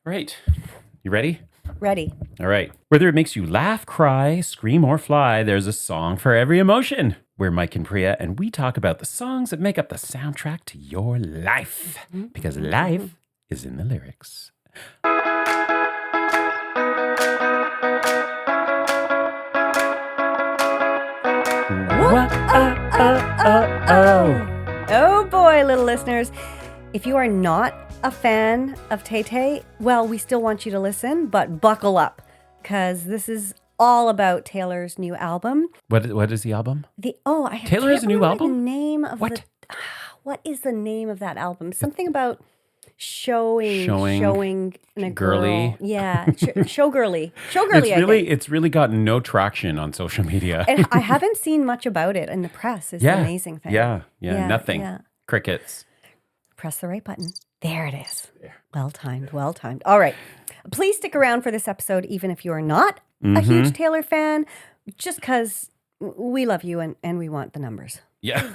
Right. You ready? Ready. All right. Whether it makes you laugh, cry, scream, or fly, there's a song for every emotion. We're Mike and Priya, and we talk about the songs that make up the soundtrack to your life. Because life is in the lyrics. Oh boy, little listeners. If you are not a fan of Tay-Tay, well, we still want you to listen, but buckle up, because this is all about Taylor's new album. What is the album? Taylor has a new album? The name of What? What is the name of that album? Something about showing in a girly. girl. Yeah, showgirly. Showgirly. It's really gotten no traction on social media. And I haven't seen much about it in the press. It's the amazing thing. Yeah, nothing. Yeah. Crickets. Press the right button. There it is. There. Well timed. All right. Please stick around for this episode, even if you are not a huge Taylor fan, just because we love you and we want the numbers. Yeah.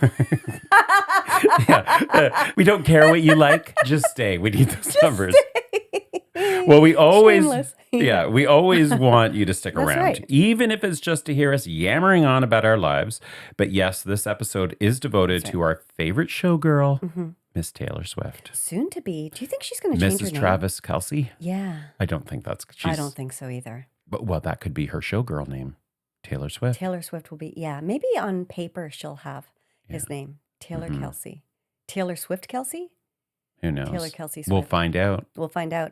We don't care what you like. Just stay. We need those numbers. Well, we always want you to stick around, right. even if it's just to hear us yammering on about our lives. But yes, this episode is devoted to our favorite showgirl, Miss Taylor Swift. Soon to be. Do you think she's going to change her name? Mrs. Travis Kelce? Yeah. I don't think that's... I don't think so either. But, well, that could be her showgirl name, Taylor Swift. Taylor Swift will be, maybe on paper she'll have his name, Taylor Kelce. Taylor Swift Kelce? Who knows? Taylor Kelce Swift. We'll find out.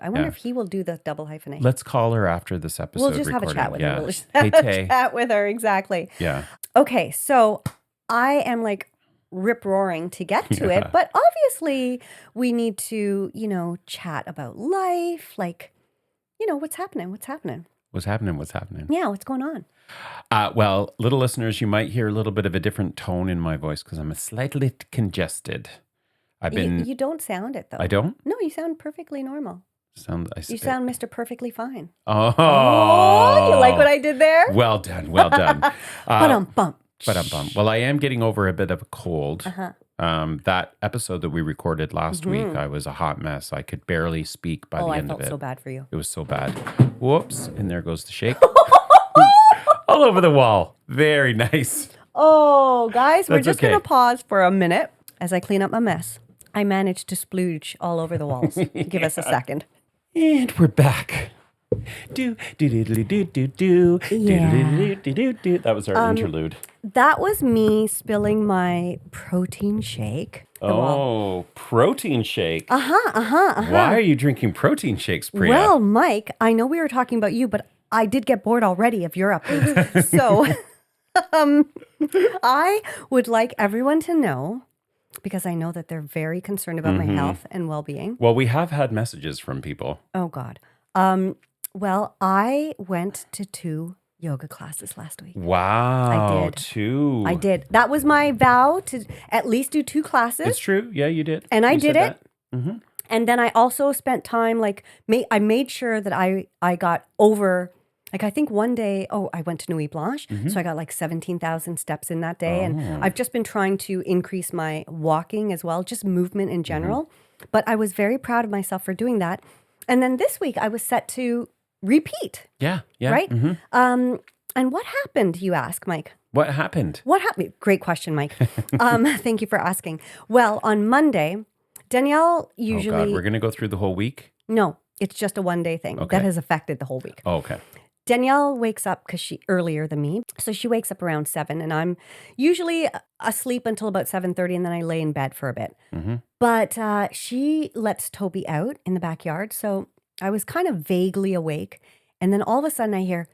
I wonder if he will do the double hyphenate. Let's call her after this episode. We'll just have a chat with her. We'll just Hey, have Tay. a chat with her, exactly. Yeah. Okay, so I am like rip-roaring to get to it, but obviously we need to, chat about life, like, what's happening? What's happening? Yeah, what's going on? Well, little listeners, you might hear a little bit of a different tone in my voice because I'm slightly congested. You don't sound it, though. I don't? No, you sound perfectly normal. You sound Mr. Perfectly Fine. Oh, you like what I did there? Well done. Ba-dum-bum. Well, I am getting over a bit of a cold. That episode that we recorded last week, I was a hot mess. I could barely speak by the end of it. I felt so bad for you. It was so bad. Whoops. And there goes the shake. All over the wall. Very nice. Oh, guys, we're just going okay. to pause for a minute as I clean up my mess. I managed to splooge all over the walls. Give us a second. And we're back. Do. That was our interlude. That was me spilling my protein shake. Protein shake. Why are you drinking protein shakes, Priya? Well, Mike, I know we were talking about you, but I did get bored already of your updates. So I would like everyone to know, because I know that they're very concerned about my health and well-being. Well, we have had messages from people. Oh, God. Well, I went to 2 yoga classes last week. Wow. I did. 2. I did. That was my vow, to at least do 2 classes. It's true. Yeah, you did. And I did it. Mm-hmm. And then I also spent time, I made sure that I got over, I think one day, I went to Nuit Blanche. So I got 17,000 steps in that day. And I've just been trying to increase my walking as well, just movement in general. But I was very proud of myself for doing that. And then this week I was set to repeat. Yeah. Right? And what happened, you ask, Mike? What happened? Great question, Mike. Thank you for asking. Well, on Monday, Danielle usually... Oh, God. We're going to go through the whole week? No, it's just a one-day thing that has affected the whole week. Oh, okay. Danielle wakes up because she earlier than me. So she wakes up around 7 and I'm usually asleep until about 7:30 and then I lay in bed for a bit. But she lets Toby out in the backyard. So I was kind of vaguely awake. And then all of a sudden I hear,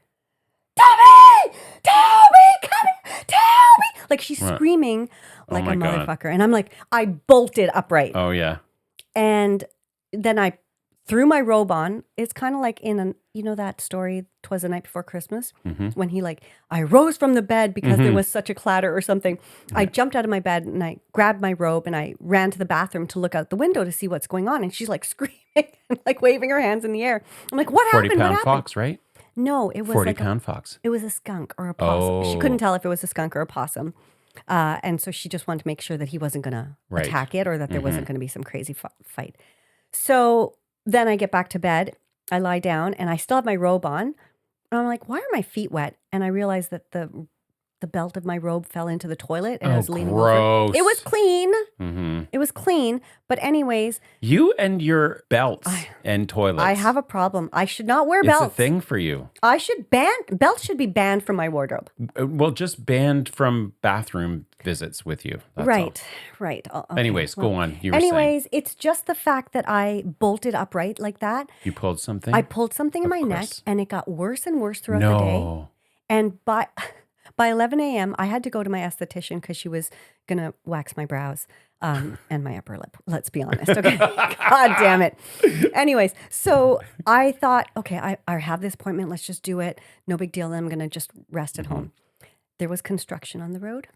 Toby! Toby! Come here! Toby! Like she's screaming like a motherfucker. God. And I'm like, I bolted upright. Oh, yeah. And then I threw my robe on. It's kind of like in that story, 'Twas the Night Before Christmas, when he I rose from the bed because there was such a clatter or something. I jumped out of my bed and I grabbed my robe and I ran to the bathroom to look out the window to see what's going on. And she's screaming and waving her hands in the air. I'm like, what happened? 40-pound fox, right? No, it was 40-pound fox. It was a skunk or a possum. Oh. She couldn't tell if it was a skunk or a possum. And so she just wanted to make sure that he wasn't going to attack it or that there wasn't going to be some crazy fight. So then I get back to bed I lie down and I still have my robe on. And I'm like, why are my feet wet? And I realized that the belt of my robe fell into the toilet and I was leaning over. It was clean. Mm-hmm. It was clean. But anyways. You and your belts and toilets. I have a problem. I should not wear belts. It's a thing for you. Belts should be banned from my wardrobe. Well, just banned from bathroom visits with you. That's right. all. Okay. Anyways, go on. You were saying. It's just the fact that I bolted upright like that. You pulled something? I pulled something in my neck and it got worse and worse throughout the day. And by 11 a.m., I had to go to my esthetician because she was going to wax my brows and my upper lip. Let's be honest. Okay. God damn it. Anyways, so I thought, okay, I have this appointment. Let's just do it. No big deal. Then I'm going to just rest at home. There was construction on the road.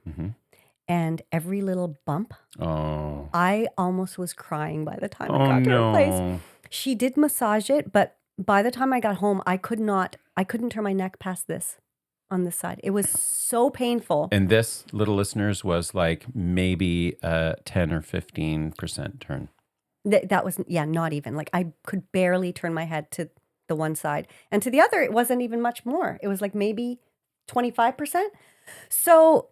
And every little bump, I almost was crying by the time I got to her place. She did massage it, but by the time I got home, I couldn't turn my neck past this on this side. It was so painful. And this, little listeners, was like maybe a 10 or 15% turn. That was, not even. Like I could barely turn my head to the one side. And to the other, it wasn't even much more. It was like maybe 25%. So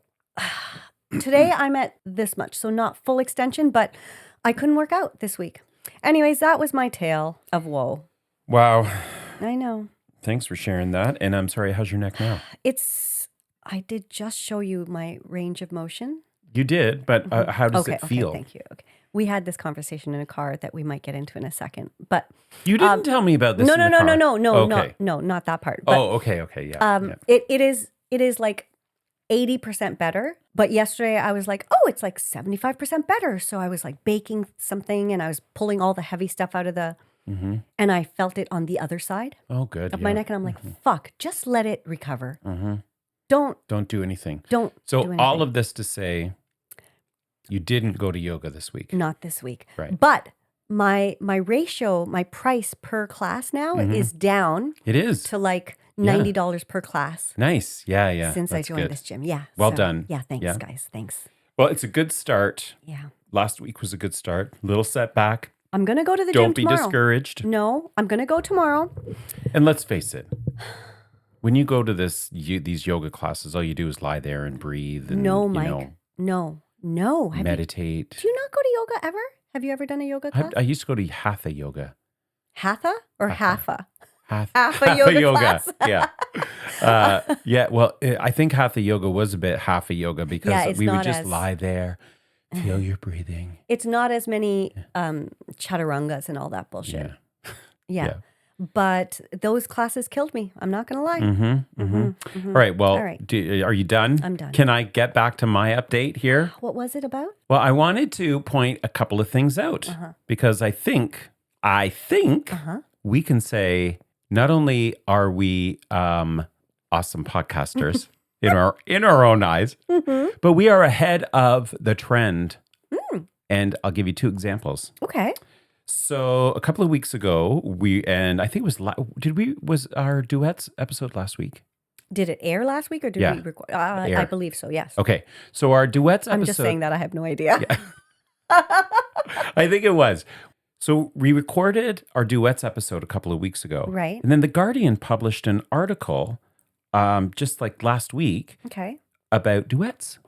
today I'm at this much. So not full extension, but I couldn't work out this week. Anyways, that was my tale of woe. Wow. I know. Thanks for sharing that. And I'm sorry, how's your neck now? I did just show you my range of motion. You did, but how does it feel? Okay, thank you. Okay. We had this conversation in a car that we might get into in a second, but you didn't tell me about this. No, in the car. not that part. But, okay, yeah. It is like 80% better. But yesterday I was like, oh, it's like 75% better. So I was like baking something and I was pulling all the heavy stuff out of the, and I felt it on the other side of my neck. And I'm like, fuck, just let it recover. Don't do anything. Don't So do anything. all of this to say, you didn't go to yoga this week. Not this week. Right. But my ratio, my price per class now is down. It is. To like $90 per class. Nice. Yeah. Since That's I joined good. this gym. Yeah. Well done. Yeah, thanks, guys. Thanks. Well, it's a good start. Yeah. Last week was a good start. Little setback. I'm going to go to the gym Don't be tomorrow. discouraged. No, I'm going to go tomorrow. And let's face it. When you go to these yoga classes, all you do is lie there and breathe. And, no, Mike. No. Meditate. Do you not go to yoga ever? Have you ever done a yoga class? I used to go to Hatha yoga. Hatha or Hatha? Hatha yoga class. Yeah. Well, I think Hatha yoga was a bit Hatha yoga because we would just lie there, feel your breathing. It's not as many chaturangas and all that bullshit. Yeah. But those classes killed me. I'm not going to lie. All right. Well, are you done? I'm done. Can I get back to my update here? What was it about? Well, I wanted to point a couple of things out because I think we can say not only are we awesome podcasters in our own eyes, but we are ahead of the trend. And I'll give you two examples. Okay. So a couple of weeks ago, I think it was our duets episode last week? Did it air last week or did we record? I believe so, yes. Okay. So our duets episode. I'm just saying that I have no idea. Yeah. I think it was. So we recorded our duets episode a couple of weeks ago. Right. And then The Guardian published an article just like last week about duets.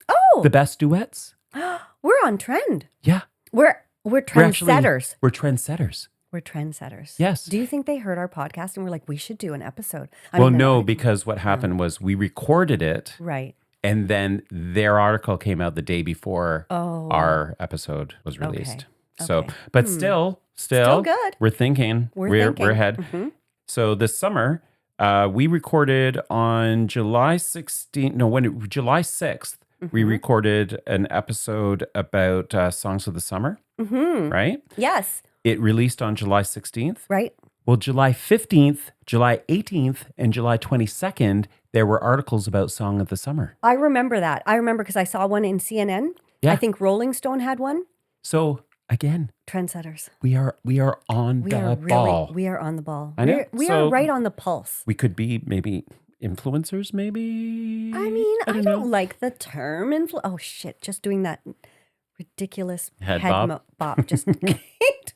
Oh. The best duets. We're on trend. Yeah. We're trendsetters. We're trendsetters. We're trendsetters. Yes. Do you think they heard our podcast and were like, we should do an episode? No, because what happened was we recorded it. Right. And then their article came out the day before our episode was released. Okay. So, but still good. We're thinking. We're ahead. So this summer, we recorded on July 6th, we recorded an episode about Songs of the Summer, right? Yes. It released on July 16th. Right. Well, July 15th, July 18th, and July 22nd, there were articles about Song of the Summer. I remember that. I remember because I saw one in CNN. Yeah. I think Rolling Stone had one. So again, trendsetters. We are on the ball. We are on the ball. I know. We are right on the pulse. We could be maybe influencers, maybe. I mean, I don't like the term oh shit! Just doing that ridiculous head bop. Just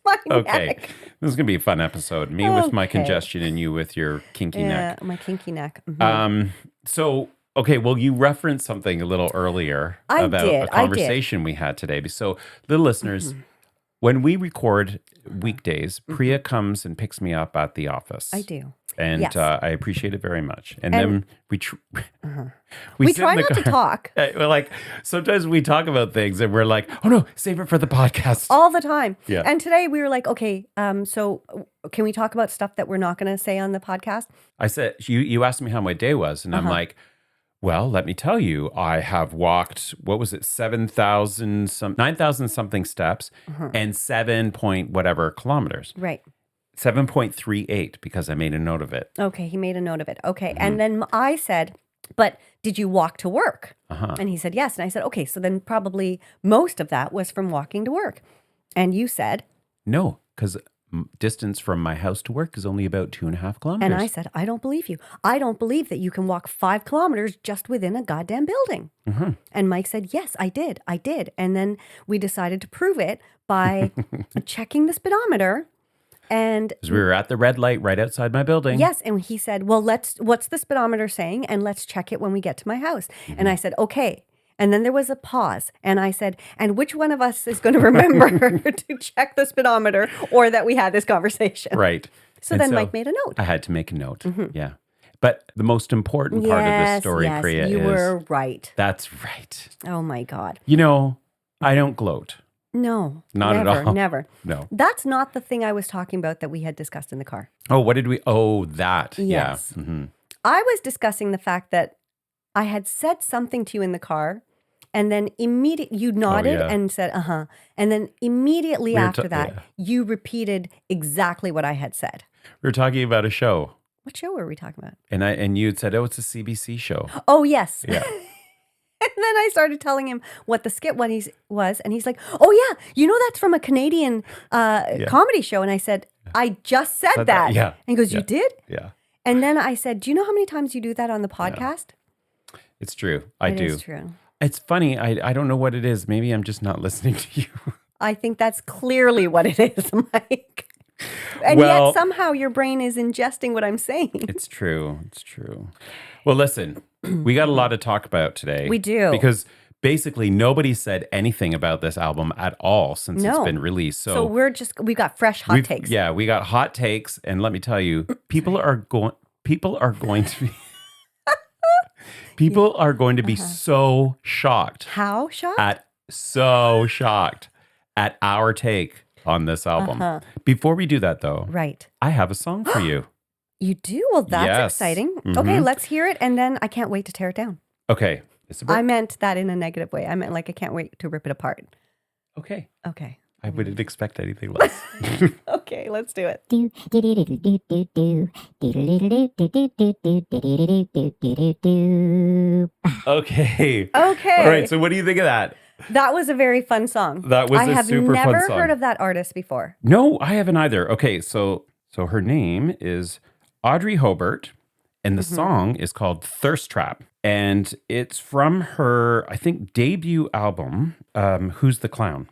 my Okay. neck. This is going to be a fun episode. Me with my congestion and you with your kinky neck. Yeah, my kinky neck. Mhm. So, okay, well, you referenced something a little earlier about a conversation we had today. So, little listeners, when we record weekdays, Priya comes and picks me up at the office. I do. And Yes. I appreciate it very much. And then we We sit try in the not to car. talk We're like, sometimes we talk about things and we're like, oh no, save it for the podcast. all the time. Yeah. And today we were like, okay, so can we talk about stuff that we're not going to say on the podcast? I said, you asked me how my day was. And I'm like, well, let me tell you, I have walked, what was it, 9,000 something steps and 7 point whatever kilometers. Right. 7.38 because I made a note of it. Okay, he made a note of it. Okay. And then I said, but did you walk to work? And he said, yes. And I said, okay, so then probably most of that was from walking to work. And you said? No, because distance from my house to work is only about 2.5 kilometers. And I said, I don't believe you. I don't believe that you can walk 5 kilometers just within a goddamn building. And Mike said, yes, I did. I did. And then we decided to prove it by checking the speedometer. And because we were at the red light right outside my building. yes, and he said, well, what's the speedometer saying? And let's check it when we get to my house. And I said, okay. And then there was a pause. And I said, and which one of us is going to remember to check the speedometer or that we had this conversation? Right. So then Mike made a note. I had to make a note. Yeah. But the most important part of the story, Priya, you is... were right. That's right. Oh, my God. You know, I don't gloat. No. Not at all. Never. No. That's not the thing I was talking about that we had discussed in the car. Oh, what did we... Oh, that. Yes. Yeah. Mm-hmm. I was discussing the fact that I had said something to you in the car, and then immediately you nodded and said, uh-huh. And then immediately after that, you repeated exactly what I had said. We were talking about a show. What show were we talking about? And you had said, oh, it's a CBC show. Oh, yes. Yeah. And then I started telling him what the skit was, and he's like, oh, yeah, you know that's from a Canadian comedy show. And I said, I just said that. Yeah. And he goes, you did? Yeah. And then I said, do you know how many times you do that on the podcast? It's true. I do. It is true. It's funny. I don't know what it is. Maybe I'm just not listening to you. I think that's clearly what it is, Mike. And yet somehow your brain is ingesting what I'm saying. It's true. It's true. Well, listen, we got a lot to talk about today. We do. Because basically nobody said anything about this album at all since it's been released. So we've got fresh hot takes. Yeah, we got hot takes. And let me tell you, people are going to be so shocked. How shocked? So shocked at our take on this album. Before we do that, though, right, I have a song for you. You do? Well, that's exciting. Okay, let's hear it, and then I can't wait to tear it down. Okay. I meant that in a negative way. I meant like I can't wait to rip it apart. Okay. Okay. I wouldn't expect anything less. Okay, let's do it. Okay. Okay. All right, so what do you think of that? That was a very fun song. That was a super fun song. I have never heard of that artist before. No, I haven't either. Okay, so her name is Audrey Hobart, and the song is called Thirst Trap. And it's from her, I think, debut album, Who's the Clown?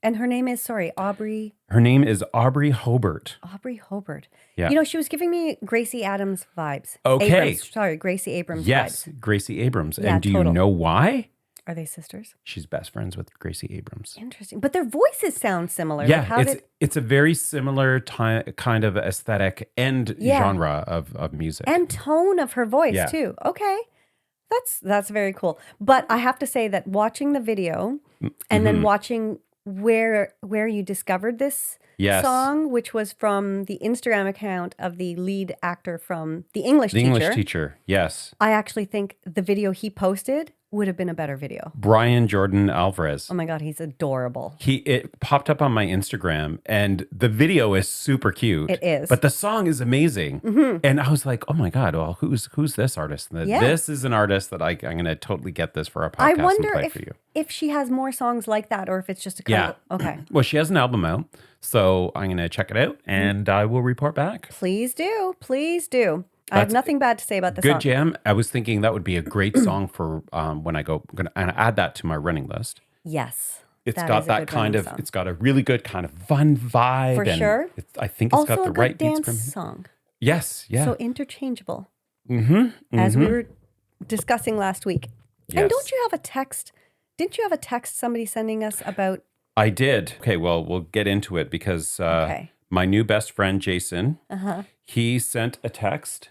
And her name is, Aubrey. Her name is Aubrey Hobart. Aubrey Hobart. Yeah. You know, she was giving me Gracie Adams vibes. Okay. Gracie Abrams vibes. Yes, Gracie Abrams. Yeah, and do you know why? Are they sisters? She's best friends with Gracie Abrams. Interesting. But their voices sound similar. Yeah, Like it's a very similar kind of aesthetic and genre of music. And tone of her voice, too. Okay. That's very cool. But I have to say that watching the video and then watching where you discovered this song, which was from the Instagram account of the lead actor from The English Teacher. The English Teacher, yes. I actually think the video he posted would have been a better video. Brian Jordan Alvarez. Oh my God, he's adorable. It popped up on my Instagram, and the video is super cute. It is. But the song is amazing. And I was like, oh my God, well, who's this artist? This is an artist that I'm going to totally get this for our podcast I wonder and play for you. If she has more songs like that or if it's just a couple. Okay. Well, she has an album out, so I'm going to check it out, and I will report back. Please do. Please do. I have nothing bad to say about the song. Good jam. I was thinking that would be a great song for when I go. I'm going to add that to my running list. Yes. It's That got is a that good kind running of, song. it's got a really good kind of fun vibe. For and sure. I think it's Also got the a good right beats dance from song. Yes, yeah. So interchangeable, Mm-hmm. as we were discussing last week. And don't Yes. you have a text? Didn't you have a text somebody sending us about? I did. Okay, well, we'll get into it because Okay. my new best friend, Jason, Uh-huh. he sent a text.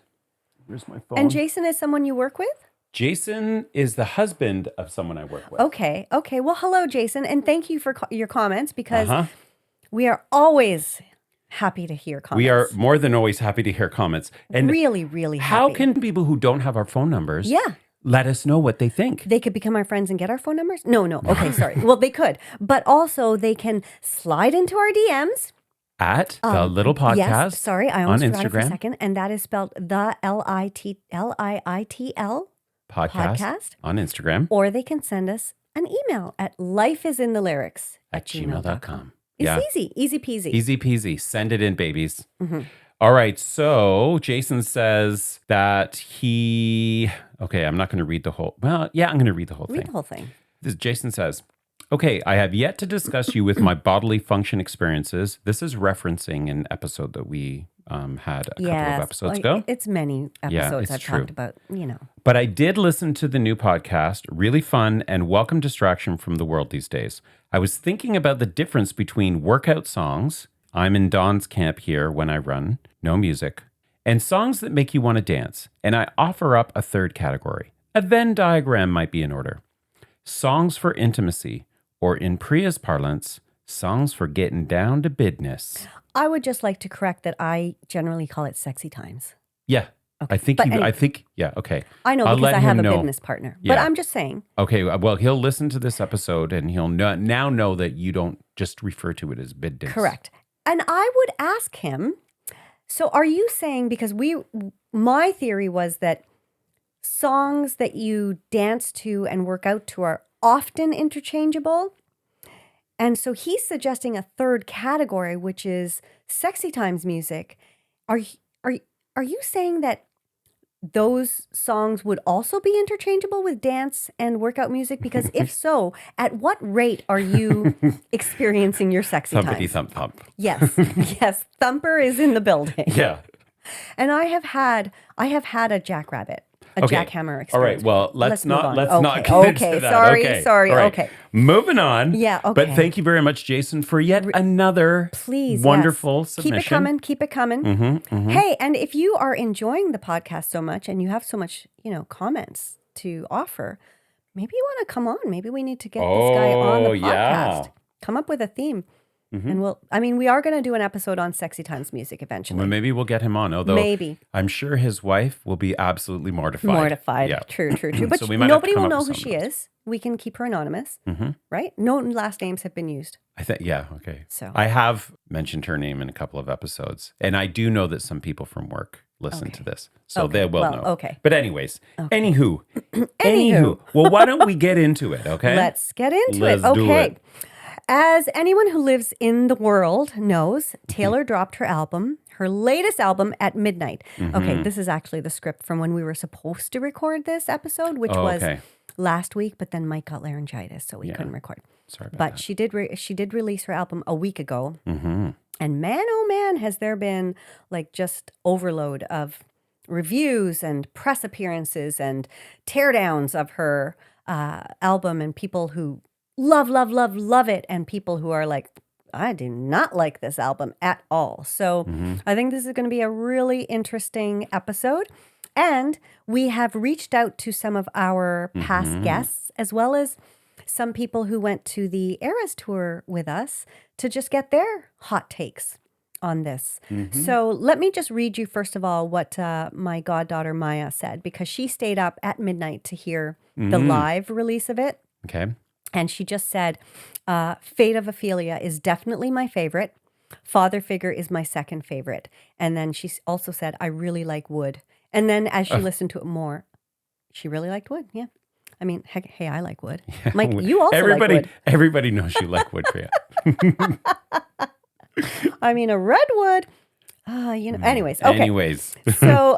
Where's my phone? And Jason is someone you work with? Jason is the husband of someone I work with. Okay. Okay. Well, hello, Jason. And thank you for your comments because Uh-huh. we are always happy to hear comments. We are more than always happy to hear comments. And really, really happy. how can people who don't have our phone numbers let us know what they think? They could become our friends and get our phone numbers? No. Okay, sorry. Well, they could. But also they can slide into our DMs. At the Little Podcast. Yes, sorry, I almost on forgot it for a Instagram. second. And that is spelled the Liitl Podcast on Instagram. Or they can send us an email at lifeisinthelyrics@gmail.com. It's easy peasy. Easy peasy. Send it in, babies. All right. So Jason says that okay, I'm not going to read the whole, I'm going to read the whole thing. Read the whole thing. Jason says, okay, I have yet to discuss you with my bodily function experiences. This is referencing an episode that we had a couple of episodes ago. It's many episodes it's I've true. talked about, But I did listen to the new podcast, really fun and welcome distraction from the world these days. I was thinking about the difference between workout songs, I'm in Dawn's camp here when I run, no music, and songs that make you want to dance. And I offer up a third category. A Venn diagram might be in order. Songs for intimacy, or in Priya's parlance, songs for getting down to business. I would just like to correct that I generally call it sexy times. Yeah. Okay. I think, okay. I know I'll because let I have him a know. business partner. But Yeah. I'm just saying. Okay, well, he'll listen to this episode and he'll now know that you don't just refer to it as business. Correct. And I would ask him, so are you saying, because my theory was that songs that you dance to and work out to are often interchangeable. And so he's suggesting a third category, which is sexy times music. Are you saying that those songs would also be interchangeable with dance and workout music? Because if so, at what rate are you experiencing your sexy Thumpity times? thump thump. Yes, yes. Thumper is in the building. Yeah. And I have had a jackrabbit, a jackhammer experience. All right. Well, let's not get into that. Sorry. All right. Okay. Moving on. Yeah, okay. But thank you very much, Jason, for yet another wonderful submission. Keep it coming. Hey, and if you are enjoying the podcast so much and you have so much, comments to offer, maybe you want to come on. Maybe we need to get this guy on the podcast. Yeah. Come up with a theme. And we are going to do an episode on sexy times music eventually. Well, maybe we'll get him on, although Maybe. I'm sure his wife will be absolutely mortified. Yeah. True. But So we might have to nobody come will up know with who she something is. We can keep her anonymous, right? No last names have been used. I think, okay. So. I have mentioned her name in a couple of episodes, and I do know that some people from work listen to this, so they will know. Okay. But anyways, anywho. Well, why don't we get into it, okay? Let's get into Let's it. do Okay. it. As anyone who lives in the world knows, Taylor dropped her latest album at midnight. Okay, this is actually the script from when we were supposed to record this episode, which was last week, but then Mike got laryngitis, so we couldn't record. Sorry about But that. she did release her album a week ago. And man, oh man, has there been like just overload of reviews and press appearances and teardowns of her album, and people who love it, and people who are like, I do not like this album at all. So I think this is going to be a really interesting episode. And we have reached out to some of our past guests, as well as some people who went to the Eras tour with us, to just get their hot takes on this. So let me just read you, first of all, what my goddaughter Maya said, because she stayed up at midnight to hear the live release of it. Okay. And she just said, Fate of Ophelia is definitely my favorite. Father Figure is my second favorite. And then she also said, I really like Wood. And then as she listened to it more, she really liked Wood. Yeah. I mean, heck, hey, I like Wood. Mike, you also like Wood. Everybody knows you like Wood, Priya. I mean, a redwood. Anyways, okay. Anyways. So,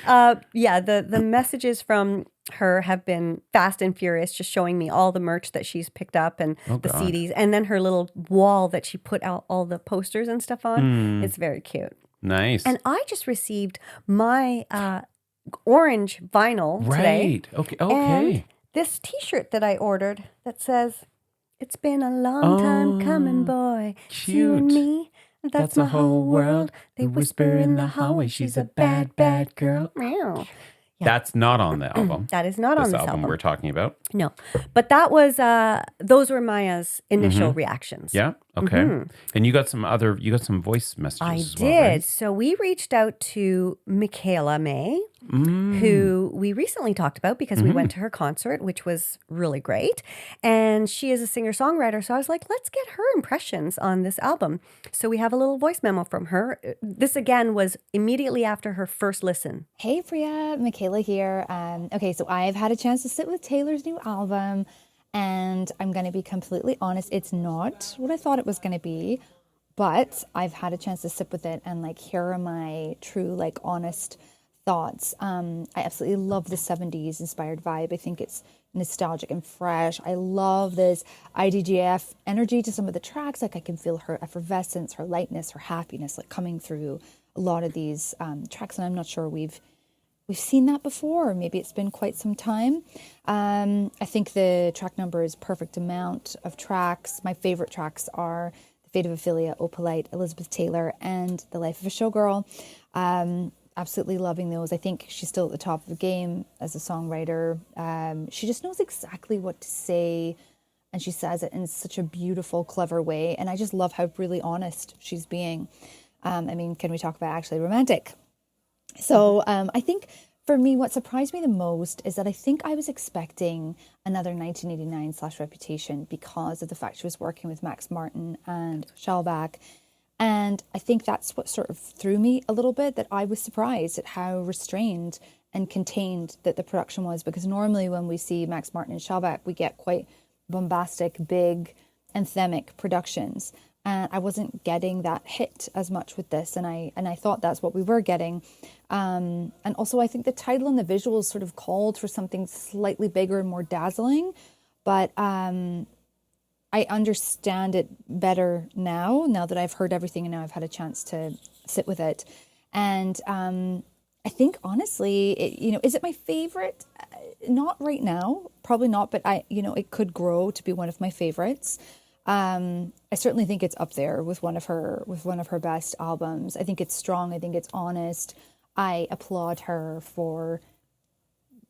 the messages from her have been fast and furious, just showing me all the merch that she's picked up and Oh, the God. CDs, and then her little wall that she put out all the posters and stuff on. It's very cute. Nice. And I just received my orange vinyl today. Right. Okay. And this T-shirt that I ordered that says, "It's been a long time coming, boy. It's you and cute. me. That's my whole world. They whisper in the hallway, she's a bad, bad girl." Meow. Yeah. That's not on the album. That is not on this album we're talking about. No, but that was those were Maya's initial reactions. Yeah. Okay. And you got some voice messages. I as did. well, right? So we reached out to Michaela May, who we recently talked about because we went to her concert, which was really great. And she is a singer-songwriter. So I was like, let's get her impressions on this album. So we have a little voice memo from her. This, again, was immediately after her first listen. Hey, Priya, Michaela here. Okay, so I've had a chance to sit with Taylor's new album. And I'm going to be completely honest, it's not what I thought it was going to be, but I've had a chance to sit with it and here are my true, honest thoughts. I absolutely love the 70s inspired vibe. I think it's nostalgic and fresh. I love this IDGF energy to some of the tracks. I can feel her effervescence, her lightness, her happiness, coming through a lot of these tracks. And I'm not sure we've seen that before, or maybe it's been quite some time. I think the track number is perfect amount of tracks. My favorite tracks are The Fate of Ophelia, Opalite, Elizabeth Taylor, and The Life of a Showgirl. Absolutely loving those. I think she's still at the top of the game as a songwriter. She just knows exactly what to say, and she says it in such a beautiful, clever way. And I just love how really honest she's being. Can we talk about actually romantic? So I think for me, what surprised me the most is that I think I was expecting another 1989/Reputation because of the fact she was working with Max Martin and Shellback. And I think that's what sort of threw me a little bit, that I was surprised at how restrained and contained that the production was. Because normally when we see Max Martin and Shellback, we get quite bombastic, big, anthemic productions. And I wasn't getting that hit as much with this, and I thought that's what we were getting. And also, I think the title and the visuals sort of called for something slightly bigger and more dazzling. But I understand it better now that I've heard everything and now I've had a chance to sit with it. And I think honestly, is it my favorite? Not right now, probably not. But it could grow to be one of my favorites. I certainly think it's up there with one of her best albums. I think it's strong. I think it's honest. I applaud her for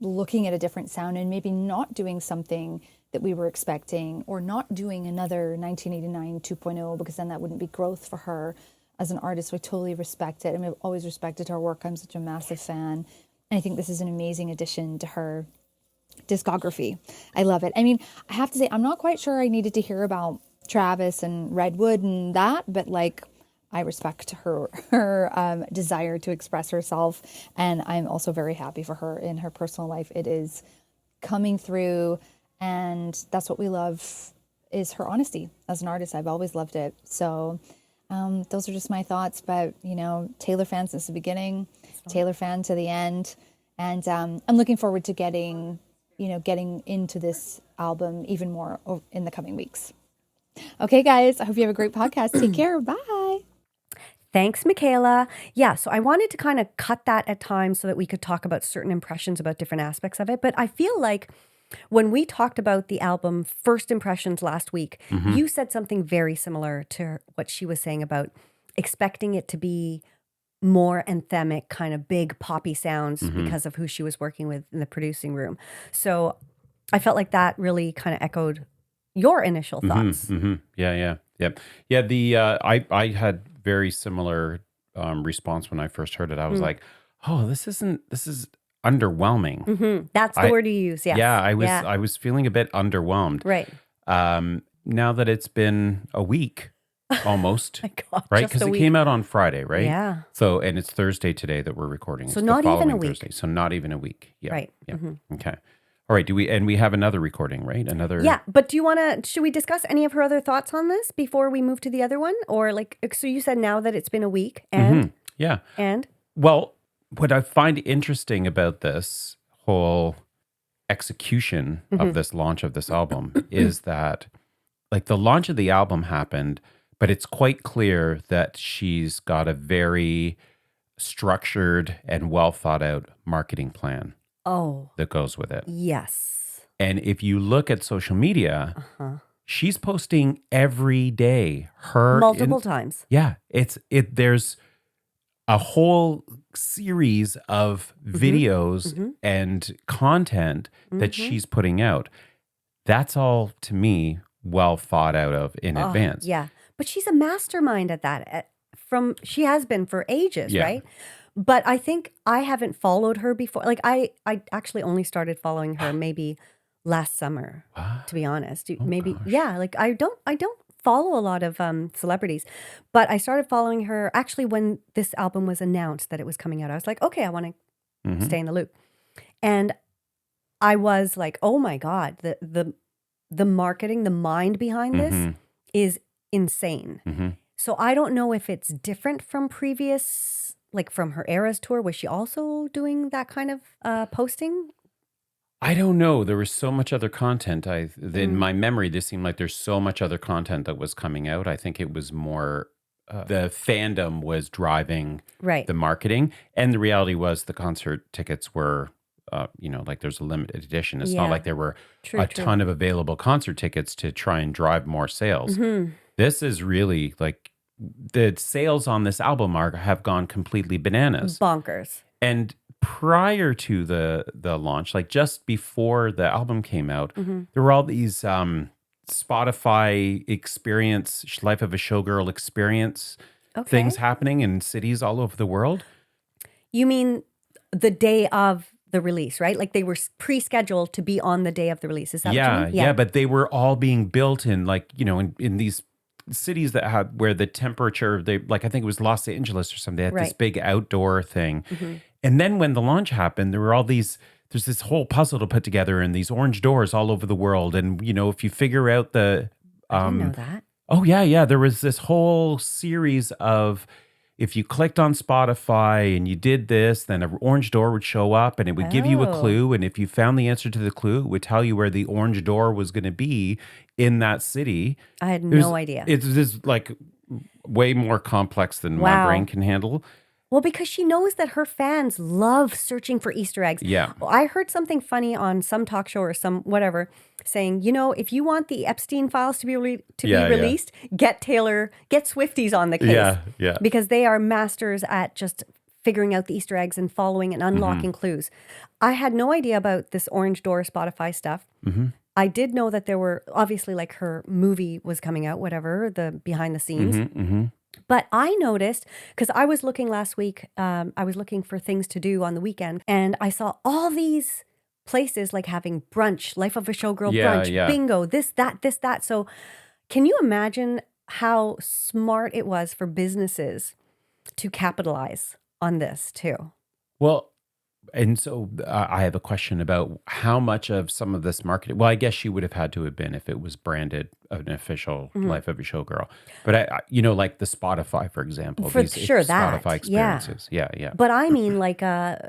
looking at a different sound and maybe not doing something that we were expecting, or not doing another 1989 2.0, because then that wouldn't be growth for her as an artist. So I totally respect it. I've always respected her work. I'm such a massive fan. And I think this is an amazing addition to her discography. I love it. I have to say, I'm not quite sure I needed to hear about Travis and Redwood and that, but I respect her desire to express herself, and I'm also very happy for her in her personal life. It is coming through, and that's what we love, is her honesty as an artist. I've always loved it. So those are just my thoughts. But Taylor fan since the beginning, Taylor fan to the end, and I'm looking forward to getting into this album even more in the coming weeks. Okay, guys, I hope you have a great podcast. Take care. Bye. Thanks, Michaela. Yeah, so I wanted to kind of cut that at times so that we could talk about certain impressions about different aspects of it. But I feel like when we talked about the album First Impressions last week, you said something very similar to what she was saying about expecting it to be more anthemic, kind of big poppy sounds because of who she was working with in the producing room. So I felt like that really kind of echoed your initial thoughts. Yeah. I had very similar response when I first heard it. I was like, oh, this is underwhelming. That's the word you use. Yes. Yeah, I was feeling a bit underwhelmed. Right. Now that it's been a week almost, My God, right? just Because a it week. came out on Friday, right? Yeah. So, and it's Thursday today that we're recording. So It's not the even a following week. Thursday. So not even a week. Yeah. Right. Yeah. Okay. All right. We have another recording, right? Another. Yeah, but should we discuss any of her other thoughts on this before we move to the other one? Or so you said now that it's been a week and, Yeah. and? Well, what I find interesting about this whole execution of this launch of this album is that like the launch of the album happened, but it's quite clear that she's got a very structured and well thought out marketing plan Oh, that goes with it. yes. And if you look at social media, she's posting every day. Multiple times. Yeah, there's a whole series of videos and content that she's putting out. That's all to me well thought out of in advance. Yeah. But she's a mastermind at that. She has been for ages, Yeah. right? But I think I haven't followed her before. Like I actually only started following her maybe last summer, to be honest. Maybe gosh. yeah, like I don't follow a lot of celebrities, but I started following her actually when this album was announced that it was coming out. I was like, okay, I want to stay in the loop. And I was like, oh my God, the marketing, the mind behind this is insane. So I don't know if it's different from previous, like from her Eras tour. Was she also doing that kind of posting? I don't know. There was so much other content. In my memory, this seemed like there's so much other content that was coming out. I think it was more the fandom was driving the marketing, and the reality was the concert tickets were, like there's a limited edition. It's not like there were a ton of available concert tickets to try and drive more sales. This is really like the sales on this album have gone completely bananas, Bonkers. and prior to the launch, like just before the album came out, there were all these Spotify experience, Life of a Showgirl experience things happening in cities all over the world. You mean the day of the release, right? Like they were pre-scheduled to be on the day of the release. Is that what you mean? Yeah, but they were all being built in like, in these cities that had where the temperature, I think it was Los Angeles or something, they had this big outdoor thing. And then when the launch happened, there were there's this whole puzzle to put together and these orange doors all over the world. And, if you figure out I didn't know that. Oh, yeah. There was this whole series of, if you clicked on Spotify and you did this, then an orange door would show up and it would give you a clue. And if you found the answer to the clue, it would tell you where the orange door was going to be in that city. I had no idea. It's like way more complex than my brain can handle. Well, because she knows that her fans love searching for Easter eggs. Yeah. Well, I heard something funny on some talk show or some whatever saying, if you want the Epstein files to be released, get Swifties on the case. Yeah. Because they are masters at just figuring out the Easter eggs and following and unlocking clues. I had no idea about this Orange Door Spotify stuff. I did know that there were, obviously, like her movie was coming out, whatever, the behind the scenes. But I noticed, because I was looking last week, I was looking for things to do on the weekend, and I saw all these places like having brunch, Life of a Showgirl brunch, bingo, this, that. So can you imagine how smart it was for businesses to capitalize on this too? Well, and so I have a question about how much of some of this marketing. Well, I guess she would have had to have been if it was branded an official Life of a Showgirl. But like the Spotify, for example, For sure, Spotify experiences. Yeah. But I mean, like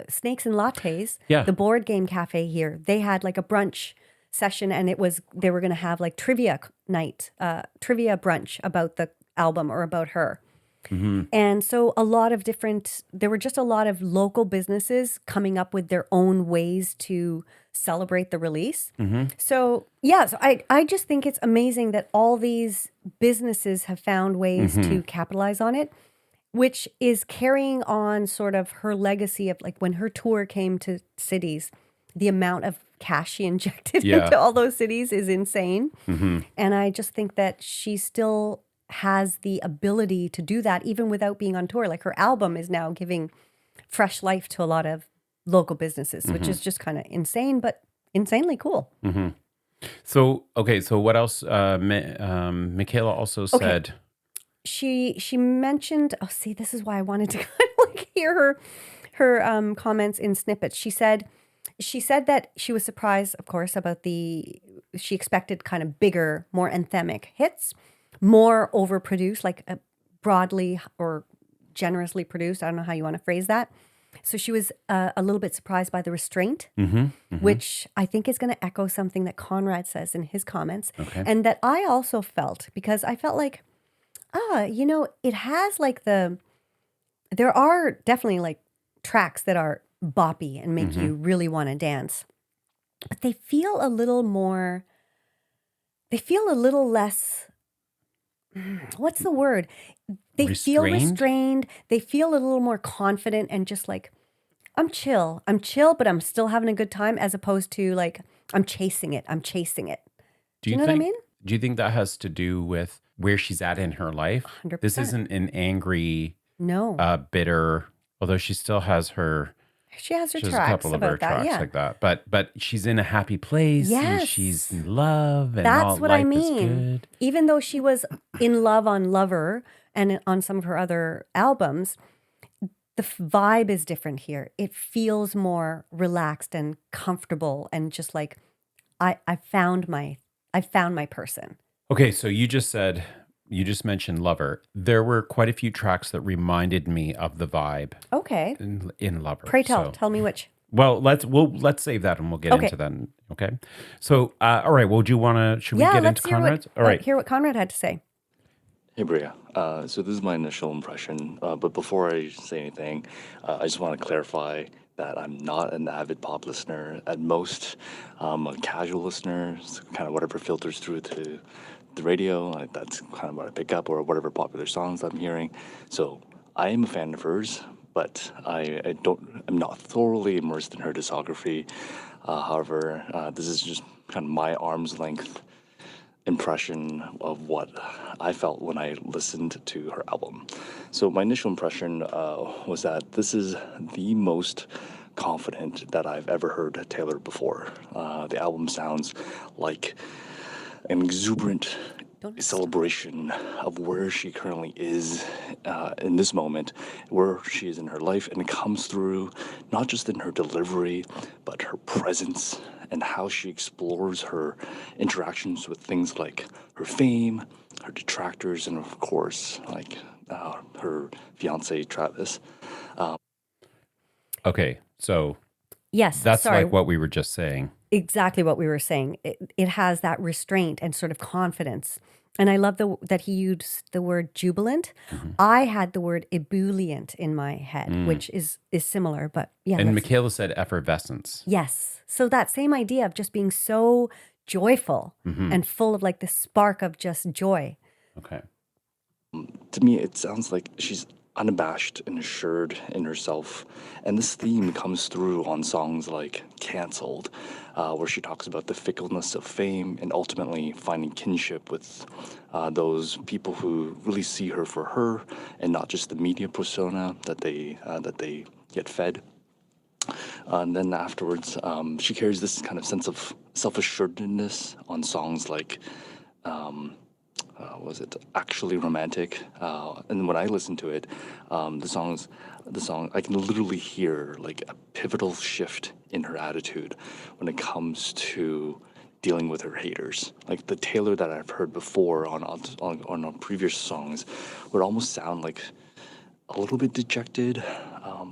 Snakes and Lattes, the board game cafe here, they had like a brunch session, and they were going to have like trivia night, trivia brunch about the album or about her. And so there were just a lot of local businesses coming up with their own ways to celebrate the release. So I just think it's amazing that all these businesses have found ways to capitalize on it, which is carrying on sort of her legacy of like when her tour came to cities, the amount of cash she injected into all those cities is insane. And I just think that she still has the ability to do that even without being on tour. Like her album is now giving fresh life to a lot of local businesses, which is just kind of insane, but insanely cool. So what else? Michaela also said she mentioned. Oh, see, this is why I wanted to kind of like hear her comments in snippets. She said She said that she was surprised, of course, about she expected kind of bigger, more anthemic hits, more overproduced, like broadly or generously produced. I don't know how you want to phrase that. So she was a little bit surprised by the restraint, which I think is going to echo something that Conrad says in his comments. Okay. And that I also felt, because I felt like, it has like there are definitely like tracks that are boppy and make you really want to dance, but they feel a little less, what's the word? They feel restrained. They feel a little more confident and just like, I'm chill, but I'm still having a good time, as opposed to like, I'm chasing it. Do you know what I mean? Do you think that has to do with where she's at in her life? 100%. This isn't an angry, No. bitter, although she still has her. She has her She has a tracks couple of her about that, tracks yeah. like that, but she's in a happy place. And Yes. she's in love, and That's all what I life is mean. good. Even though she was in love on Lover and on some of her other albums, the vibe is different here. It feels more relaxed and comfortable, and just like I found my person. Okay, so you just mentioned Lover. There were quite a few tracks that reminded me of the vibe Okay. in Lover. Pray tell. So- Tell me which. Well, let's save that and we'll get Okay. into that. Okay. So, all right. Well, should we get let's into hear Conrad's? All right. hear what Conrad had to say. Hey, Bria. So this is my initial impression, but before I say anything, I just want to clarify that I'm not an avid pop listener. At most, a casual listener, so kind of whatever filters through to the radio. That's kind of what I pick up, or whatever popular songs I'm hearing. So I am a fan of hers, but I'm not thoroughly immersed in her discography. However, this is just kind of my arm's length impression of what I felt when I listened to her album. So my initial impression was that this is the most confident that I've ever heard Taylor before. The album sounds like an exuberant celebration of where she currently is in this moment, where she is in her life, and it comes through not just in her delivery, but her presence and how she explores her interactions with things like her fame, her detractors, and of course, like her fiance Travis. Okay. So Yes. that's sorry. like what we were just saying. Exactly what we were saying. It has that restraint and sort of confidence. And I love that he used the word jubilant. I had the word ebullient in my head, which is similar, but yeah. And Michaela said effervescence. Yes. So that same idea of just being so joyful and full of like the spark of just joy. Okay. To me, it sounds like she's unabashed and assured in herself. And this theme comes through on songs like Cancelled, where she talks about the fickleness of fame and ultimately finding kinship with those people who really see her for her and not just the media persona that they get fed. And then afterwards, she carries this kind of sense of self-assuredness on songs like was it Actually Romantic? And when I listen to it, the song, I can literally hear like a pivotal shift in her attitude when it comes to dealing with her haters. Like the Taylor that I've heard before on previous songs would almost sound like a little bit dejected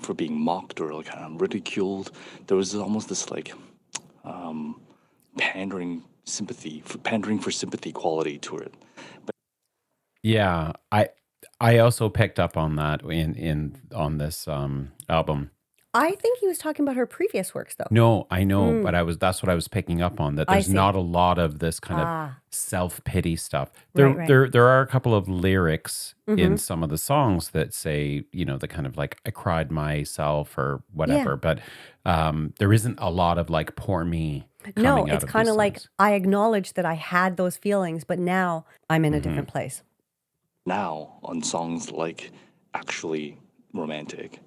for being mocked or like kind of ridiculed. There was almost this like pandering for sympathy quality to it. Yeah, I also picked up on that on this album. I think he was talking about her previous works, though. No, I know, but that's what I was picking up on, that I there's see. not a lot of this kind of self-pity stuff. There Right. there are a couple of lyrics in some of the songs that say, the kind of like I cried myself or whatever, but there isn't a lot of like poor me No, coming out it's of kind these of like songs. I acknowledge that I had those feelings, but now I'm in a different place. Now on songs like Actually Romantic,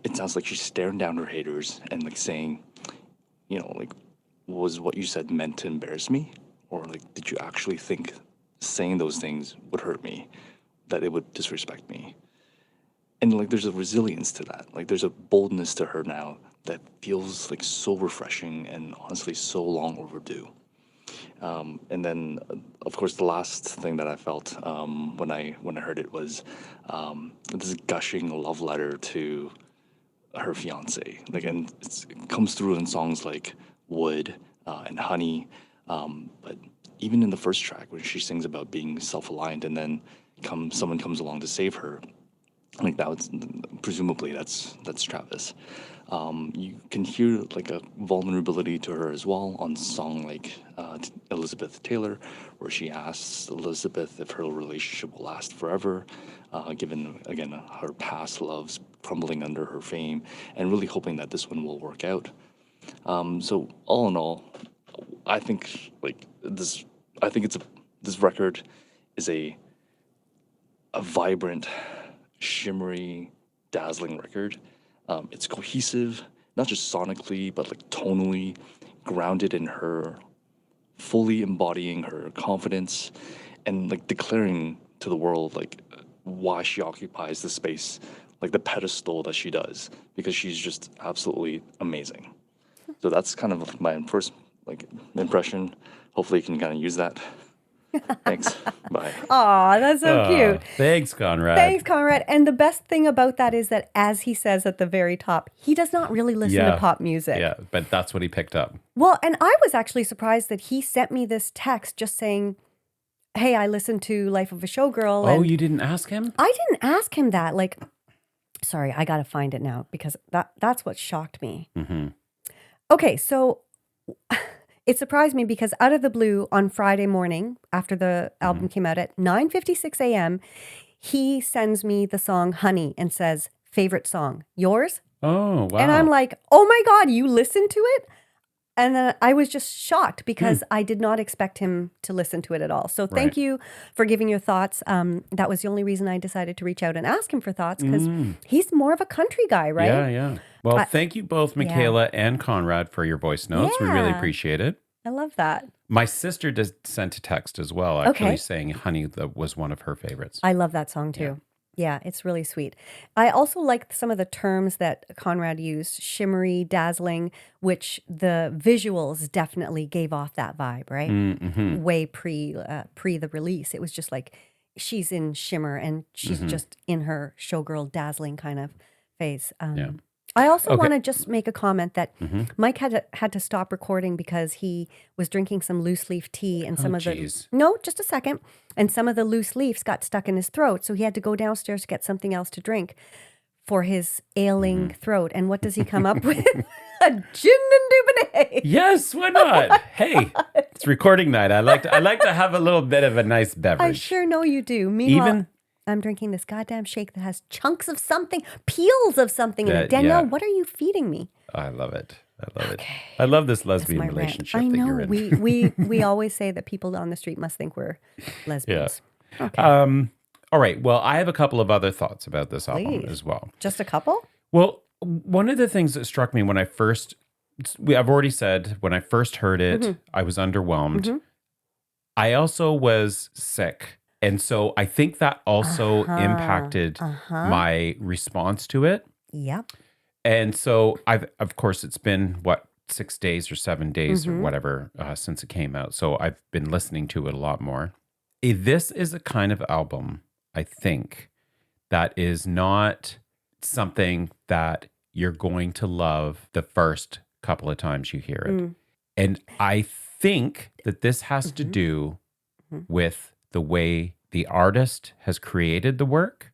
it sounds like she's staring down her haters and like saying, like, was what you said meant to embarrass me? Or like, did you actually think saying those things would hurt me, that it would disrespect me? And like, there's a resilience to that. Like, there's a boldness to her now that feels like so refreshing and honestly so long overdue. And then, of course, the last thing that I felt when I heard it was this gushing love letter to her fiance. Like, and it comes through in songs like "Wood" and "Honey." But even in the first track, when she sings about being self-aligned, and then someone comes along to save her, like that was presumably that's Travis. You can hear like a vulnerability to her as well on song like Elizabeth Taylor, where she asks Elizabeth if her relationship will last forever, given again her past loves crumbling under her fame, and really hoping that this one will work out. So all in all, I think like this. I think this record is a vibrant, shimmery, dazzling record. It's cohesive, not just sonically, but like tonally, grounded in her, fully embodying her confidence, and like declaring to the world like why she occupies the space, like the pedestal that she does, because she's just absolutely amazing. So that's kind of my first like impression. Hopefully, you can kind of use that. Thanks. Bye. Aw, that's so cute. Thanks, Conrad. Thanks, Conrad. And the best thing about that is that, as he says at the very top, he does not really listen to pop music. Yeah, but that's what he picked up. Well, and I was actually surprised that he sent me this text just saying, hey, I listened to Life of a Showgirl. Oh, and you didn't ask him? I didn't ask him that. Like, sorry, I got to find it now because that's what shocked me. Mm-hmm. Okay, so it surprised me because out of the blue on Friday morning after the album came out at 9:56 a.m., he sends me the song Honey and says, favorite song, yours? Oh, wow. And I'm like, oh my God, you listened to it? And then I was just shocked because I did not expect him to listen to it at all. So thank you for giving your thoughts. That was the only reason I decided to reach out and ask him for thoughts because he's more of a country guy, right? Yeah, yeah. Well, thank you both, Michaela and Conrad, for your voice notes. We really Yeah. appreciate it. I love that. My sister just sent a text as well, actually saying Honey was one of her favorites. I love that song too. Yeah, it's really sweet. I also like some of the terms that Conrad used, shimmery, dazzling, which the visuals definitely gave off that vibe, right? Mm-hmm. Way pre the release. It was just like she's in shimmer and she's just in her showgirl dazzling kind of phase. I also want to just make a comment that Mike had to stop recording because he was drinking some loose leaf tea and some of the no, just a second, and some of the loose leaves got stuck in his throat, so he had to go downstairs to get something else to drink for his ailing throat. And what does he come up with? A gin and Dubonnet. Yes, why not? Hey, it's recording night. I like to have a little bit of a nice beverage. I sure know you do. Meanwhile, I'm drinking this goddamn shake that has chunks of something, peels of something in it. Danielle, what are you feeding me? I love it. I love it. I love this lesbian relationship that you're in. We always say that people on the street must think we're lesbians. Yeah. Okay. All right. Well, I have a couple of other thoughts about this album as well. Just a couple? Well, one of the things that struck me when I've already said, when I first heard it, I was underwhelmed. I also was sick. And so I think that also impacted my response to it. Yep. And so of course, it's been 6 days or 7 days or whatever since it came out. So I've been listening to it a lot more. This is a kind of album, I think, that is not something that you're going to love the first couple of times you hear it. And I think that this has to do with the way the artist has created the work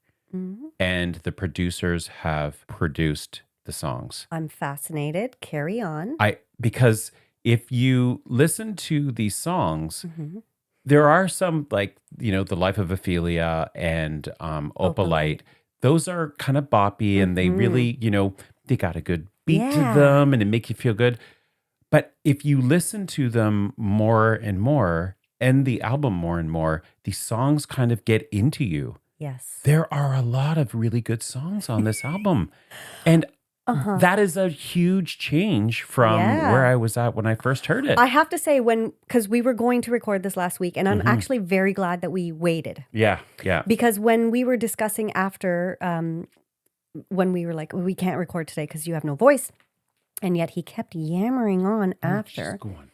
and the producers have produced the songs. I'm fascinated. Carry on. Because if you listen to these songs, there are some like, The Life of Ophelia and Opalite. Those are kind of boppy and they really, they got a good beat to them and it make you feel good. But if you listen to them more and more, and the album more and more, these songs kind of get into you. Yes. There are a lot of really good songs on this album. And that is a huge change from where I was at when I first heard it. I have to say, because we were going to record this last week, and I'm actually very glad that we waited. Yeah. Because when we were discussing after, when we were like, we can't record today because you have no voice, And yet he kept yammering on after. Just go on.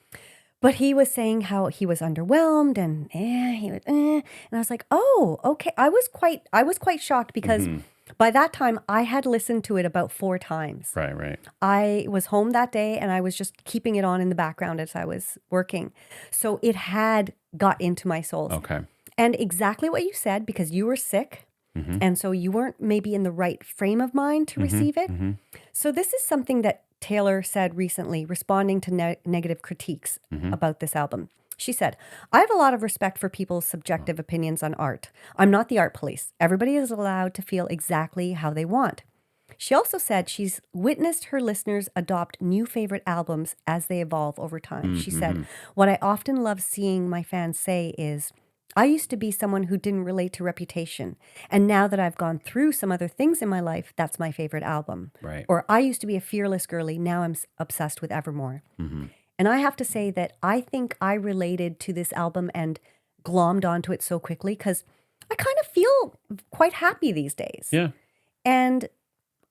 But he was saying how he was underwhelmed and and I was like, oh, okay. I was quite shocked because by that time I had listened to it about 4 times. Right. I was home that day and I was just keeping it on in the background as I was working. So it had got into my soul. Okay. And exactly what you said, because you were sick. And so you weren't maybe in the right frame of mind to receive it. So this is something that Taylor said recently, responding to negative critiques about this album. She said, I have a lot of respect for people's subjective opinions on art. I'm not the art police. Everybody is allowed to feel exactly how they want. She also said she's witnessed her listeners adopt new favorite albums as they evolve over time. She said, what I often love seeing my fans say is, I used to be someone who didn't relate to Reputation. And now that I've gone through some other things in my life, that's my favorite album. Right. Or I used to be a fearless girly. Now I'm obsessed with Evermore. And I have to say that I think I related to this album and glommed onto it so quickly because I kind of feel quite happy these days. Yeah. And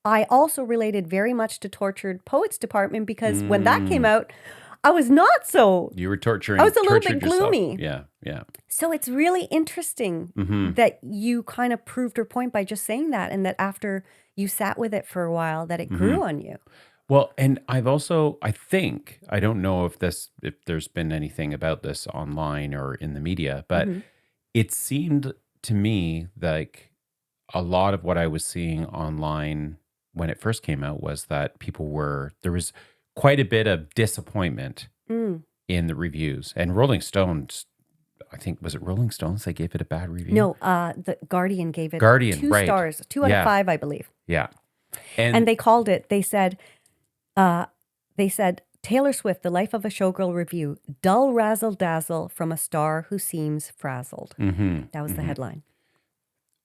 I also related very much to Tortured Poets Department because when that came out, I was not so. You were torturing. I was a little bit tortured yourself. gloomy. Yeah. So it's really interesting that you kind of proved her point by just saying that, and that after you sat with it for a while, that it grew on you. Well, and I've also, I think, I don't know if there's been anything about this online or in the media, but it seemed to me like a lot of what I was seeing online when it first came out was that there was quite a bit of disappointment in the reviews. And Rolling Stones, I think, was it Rolling Stones that gave it a bad review? No, the Guardian gave it 2 right. stars, 2 out of 5, I believe. Yeah. And they called it, they said, Taylor Swift, The Life of a Showgirl Review, dull razzle dazzle from a star who seems frazzled. That was the headline.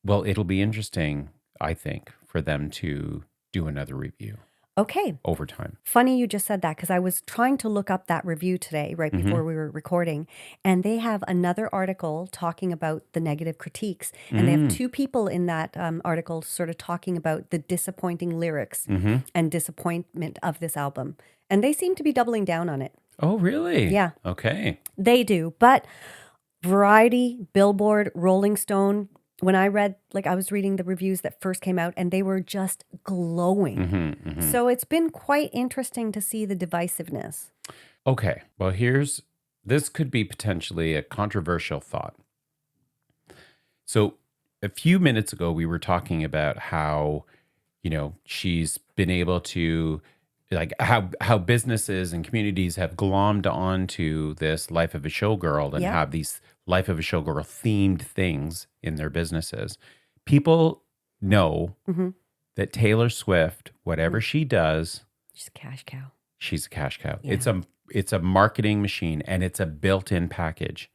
Well, it'll be interesting, I think, for them to do another review. Okay. Over time. Funny you just said that because I was trying to look up that review today, right before we were recording, and they have another article talking about the negative critiques, and they have 2 people in that article sort of talking about the disappointing lyrics and disappointment of this album, and they seem to be doubling down on it. Oh, really? Yeah. Okay. They do, but Variety, Billboard, Rolling Stone, when I was reading the reviews that first came out and they were just glowing. So it's been quite interesting to see the divisiveness. Okay. Well, this could be potentially a controversial thought. So a few minutes ago, we were talking about how, she's been able to, like how businesses and communities have glommed onto this Life of a Showgirl and have these Life of a Showgirl themed things in their businesses. People know that Taylor Swift, whatever she does, She's a cash cow. she's a cash cow. Yeah. It's a marketing machine and it's a built-in package.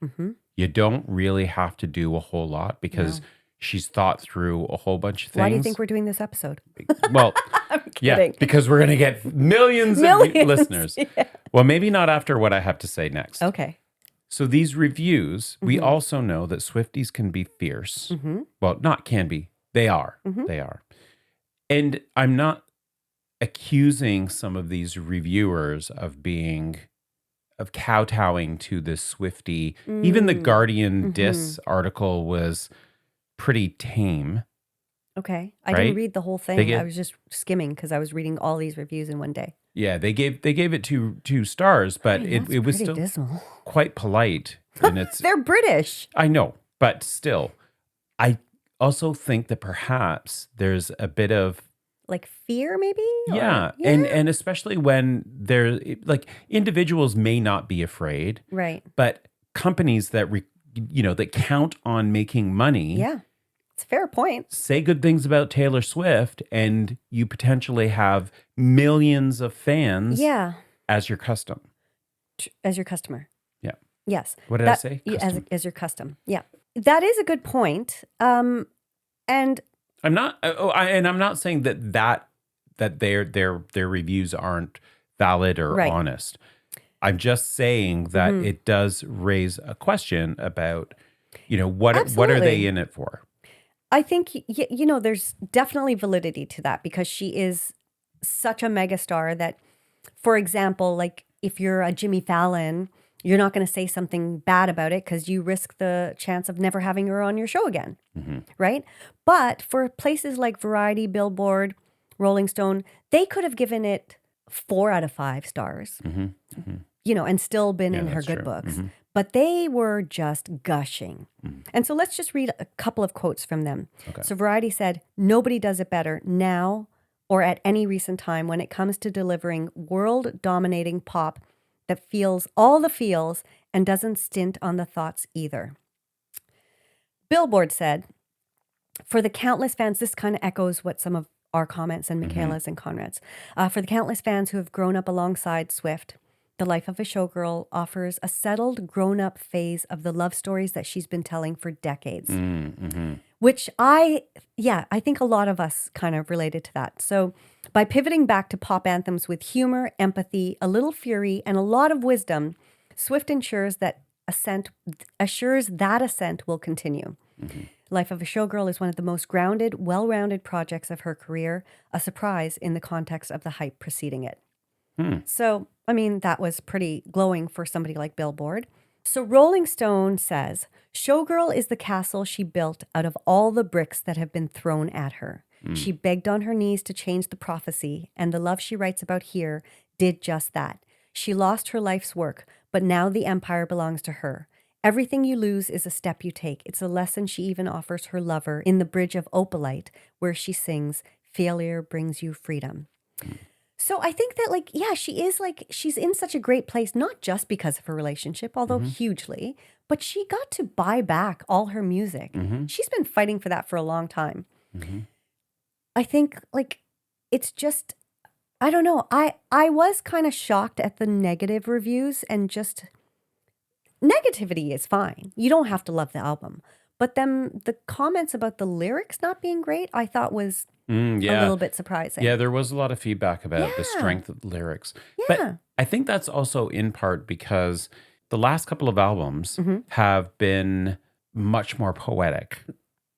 You don't really have to do a whole lot because she's thought through a whole bunch of things. Why do you think we're doing this episode? Well, I'm yeah, kidding. because we're going to get millions of listeners. Yeah. Well, maybe not after what I have to say next. Okay. So these reviews, we also know that Swifties can be fierce. Well, not can be. They are. They are. And I'm not accusing some of these reviewers of kowtowing to this Swiftie. Even the Guardian Diss article was pretty tame. Okay. I Right? didn't read the whole thing. They get- I was just skimming because I was reading all these reviews in one day. Yeah, they gave it two stars, but That's it was pretty still dismal. quite polite. And it's They're British. I know, but still, I also think that perhaps there's a bit of Like fear, maybe? Or- yeah, and especially when they're like individuals may not be afraid, Right. but companies that that count on making money, Yeah. It's a fair point. say good things about Taylor Swift, and you potentially have millions of fans, Yeah. as your custom. As your customer. Yeah. Yes. What did I say? Yeah, Custom. as your custom. Yeah. That is a good point. And I'm not, and I'm not saying that their reviews aren't valid or Right. honest. I'm just saying that it does raise a question about, what are Absolutely. they in it for? I think, there's definitely validity to that because she is such a megastar that For example, like if you're a Jimmy Fallon, you're not going to say something bad about it because you risk the chance of never having her on your show again, right? But for places like Variety, Billboard, Rolling Stone, they could have given it 4 out of 5 stars, and still been in her that's good true. books. But they were just gushing. And so let's just read a couple of quotes from them. Okay. So Variety said, "Nobody does it better now or at any recent time when it comes to delivering world-dominating pop that feels all the feels and doesn't stint on the thoughts either." Billboard said, "For the countless fans," this kind of echoes what some of our comments and Michaela's and Conrad's, "for the countless fans who have grown up alongside Swift, The Life of a Showgirl offers a settled, grown-up phase of the love stories that she's been telling for decades." Which I think a lot of us kind of related to that. So by pivoting back to pop anthems with humor, empathy, a little fury, and a lot of wisdom, Swift ensures that ascent will continue. Life of a Showgirl is one of the most grounded, well-rounded projects of her career, a surprise in the context of the hype preceding it. So, I mean, that was pretty glowing for somebody like Billboard. So Rolling Stone says, "Showgirl is the castle she built out of all the bricks that have been thrown at her. She begged on her knees to change the prophecy, and the love she writes about here did just that. She lost her life's work, but now the empire belongs to her. Everything you lose is a step you take. It's a lesson she even offers her lover in The Bridge of Opalite, where she sings, 'Failure brings you freedom.'" So I think that she's in such a great place, not just because of her relationship, although hugely, but she got to buy back all her music. She's been fighting for that for a long time. I think it's just, I don't know. I was kind of shocked at the negative reviews, and just negativity is fine. You don't have to love the album. But then the comments about the lyrics not being great, I thought was a little bit surprising. Yeah, there was a lot of feedback about the Yeah. strength of the lyrics. Yeah. But I think that's also in part because the last couple of albums have been much more poetic.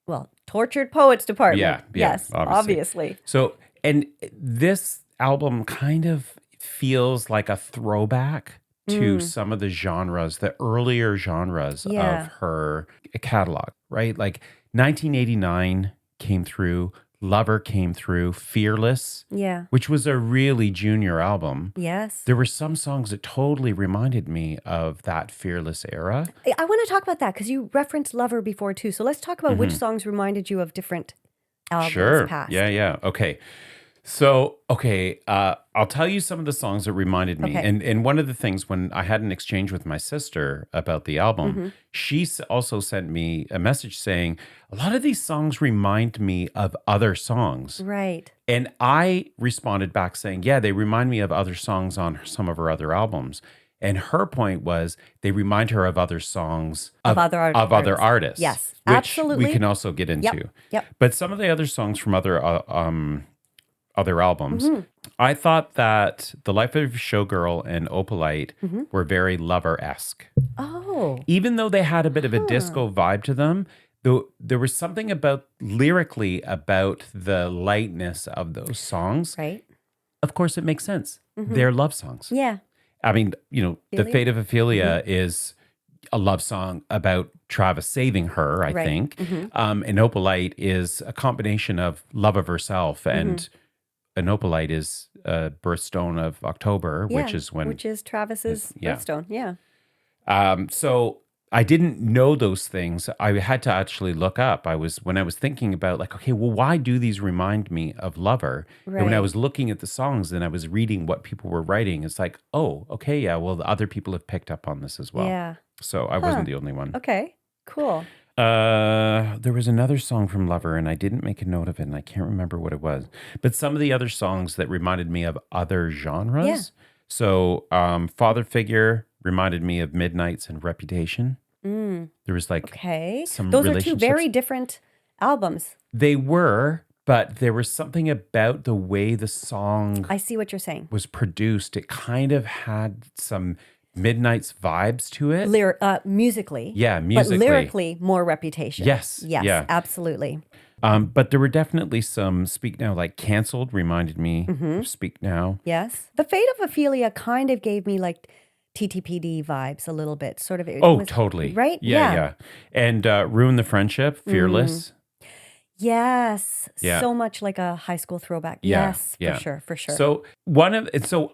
Well, tortured poets department. Yeah, yes, obviously. obviously. So, and this album kind of feels like a throwback to some of the genres, the earlier genres Yeah. of her catalog, right? Like 1989 came through, Lover came through, Fearless, Yeah. which was a really junior album. Yes. There were some songs that totally reminded me of that Fearless era. I want to talk about that because you referenced Lover before too. So let's talk about which songs reminded you of different albums past. Yeah. Okay. So, I'll tell you some of the songs that reminded me. Okay. And one of the things when I had an exchange with my sister about the album, she also sent me a message saying, a lot of these songs remind me of other songs. Right. And I responded back saying, yeah, they remind me of other songs on some of her other albums. And her point was they remind her of other songs Of other artists. Yes, which absolutely. we can also get into. Yep. But some of the other songs from other albums, I thought that The Life of a Showgirl and Opalite were very Lover-esque. Oh. Even though they had a bit of a disco vibe to them, there was something lyrically about the lightness of those songs. Right. Of course, it makes sense. They're love songs. Yeah. I mean, The Ophelia? Fate of Ophelia is a love song about Travis saving her, I Right. think. And Opalite is a combination of love of herself and an opalite is a birthstone of October, which is Travis's yeah. birthstone. Yeah. So I didn't know those things. I had to actually look up. When I was thinking about why do these remind me of Lover? And when I Right. was looking at the songs and I was reading what people were writing, it's like, oh, okay, yeah, well, the other people have picked up on this as well. Yeah. So I wasn't the only one. Okay. Cool. There was another song from Lover, and I didn't make a note of it, and I can't remember what it was. But some of the other songs that reminded me of other genres. Yeah. So, Father Figure reminded me of Midnights and Reputation. There was Okay. some Those are two relationships. very different albums. They were, but there was something about the way the song I see what you're saying. was produced. It kind of had some Midnights vibes to it. Musically. Yeah, musically. But lyrically, more Reputation. Yes. Yes, Yeah. absolutely. But there were definitely some Speak Now, like Canceled reminded me of Speak Now. Yes. The Fate of Ophelia kind of gave me like TTPD vibes a little bit. Sort of. It Oh, was, totally. right? Yeah. And Ruin the Friendship, Fearless. Yes. Yeah. So much like a high school throwback. Yeah, Yes, yeah. for sure. So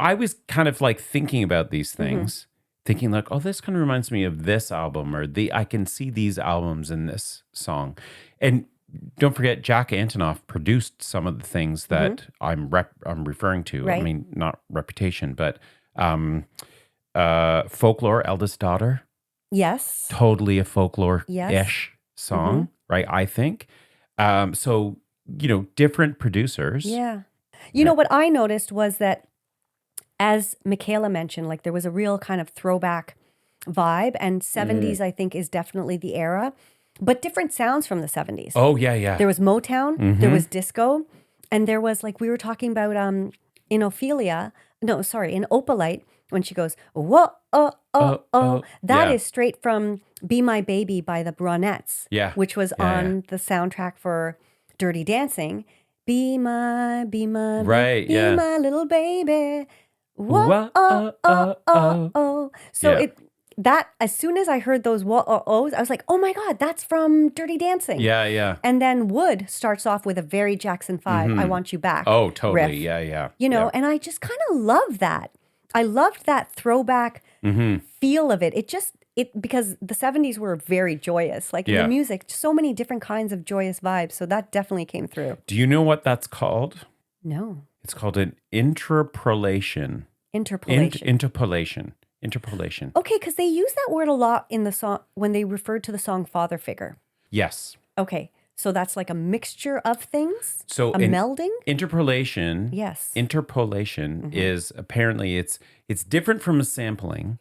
I was kind of like thinking about these things, thinking like, oh, this kind of reminds me of this album, or I can see these albums in this song. And don't forget, Jack Antonoff produced some of the things that I'm referring to. I Right. mean, not Reputation, but Folklore, Eldest Daughter, Yes. totally a folklore-ish Yes. song, right? I think. So, different producers. Yeah. You know, what I noticed was that, as Michaela mentioned, like there was a real kind of throwback vibe, and 70s, I think, is definitely the era, but different sounds from the 70s. Oh, yeah. There was Motown, there was disco, and there was, like we were talking about in Opalite, when she goes, whoa, that is Yeah. straight from Be My Baby by the Bronettes, Yeah. which was Yeah, on the soundtrack for Dirty Dancing. Be my Right, yeah. my little baby. Whoa, Whoa, So Yeah. that as soon as I heard those whoa-ohs, I was like, oh my God, that's from Dirty Dancing. Yeah. And then Wood starts off with a very Jackson 5, I Want You Back. Oh, totally. riff, Yeah. and I just kind of love that. I loved that throwback feel of it. Because the 70s were very joyous. Like in Yeah. the music, so many different kinds of joyous vibes. So that definitely came through. Do you know what that's called? No. It's called an interpolation. Interpolation. Interpolation. Okay, because they use that word a lot in the song when they referred to the song Father Figure. Yes. Okay, so that's like a mixture of things? So a melding? Interpolation. Yes. Interpolation is apparently it's different from a sampling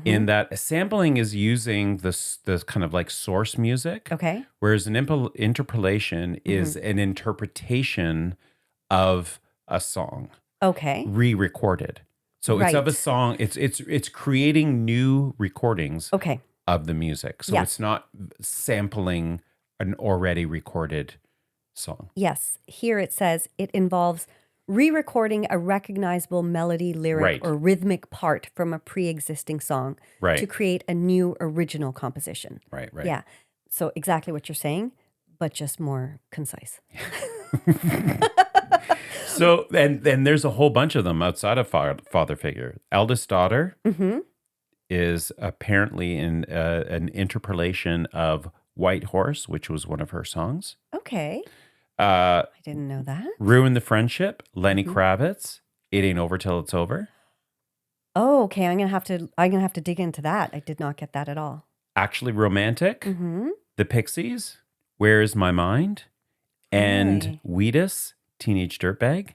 in that a sampling is using the kind of like source music. Okay. Whereas an interpolation is an interpretation of a song Okay. re-recorded. So it's of a Right. song. It's creating new recordings Okay. of the music. So Yeah. it's not sampling an already recorded song. Yes. Here it says it involves re-recording a recognizable melody, lyric, Right. or rhythmic part from a pre-existing song Right. to create a new original composition. Right. Yeah. So exactly what you're saying, but just more concise. So and there's a whole bunch of them outside of Father Figure. Eldest Daughter is apparently in an interpolation of White Horse, which was one of her songs. Okay. I didn't know that. Ruin the Friendship, Lenny Kravitz. It Ain't Over Till It's Over. Oh, okay. I'm gonna have to dig into that. I did not get that at all. Actually Romantic, Mm-hmm. The Pixies, Where Is My Mind, and Really? Wheatus, Teenage Dirtbag.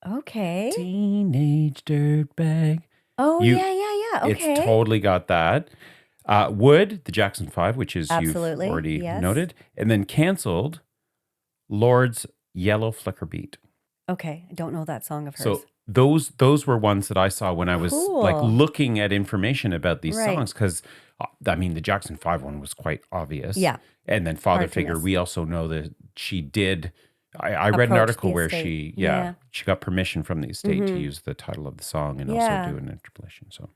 Okay. Teenage Dirtbag. Oh, You- yeah. Okay. It's totally got that. Wood, the Jackson 5, which is Absolutely, you've already yes. noted. And then Canceled, Lord's Yellow Flicker Beat. Okay. I don't know that song of hers. So those were ones that I saw when I was like Cool. looking at information about these Right. songs. Because, I mean, the Jackson 5 one was quite obvious. Yeah. And then Father Hard to Figure, miss. we also know that she did... I read an Approach article the where estate. she got permission from the estate to use the title of the song and Yeah. also do an interpolation. So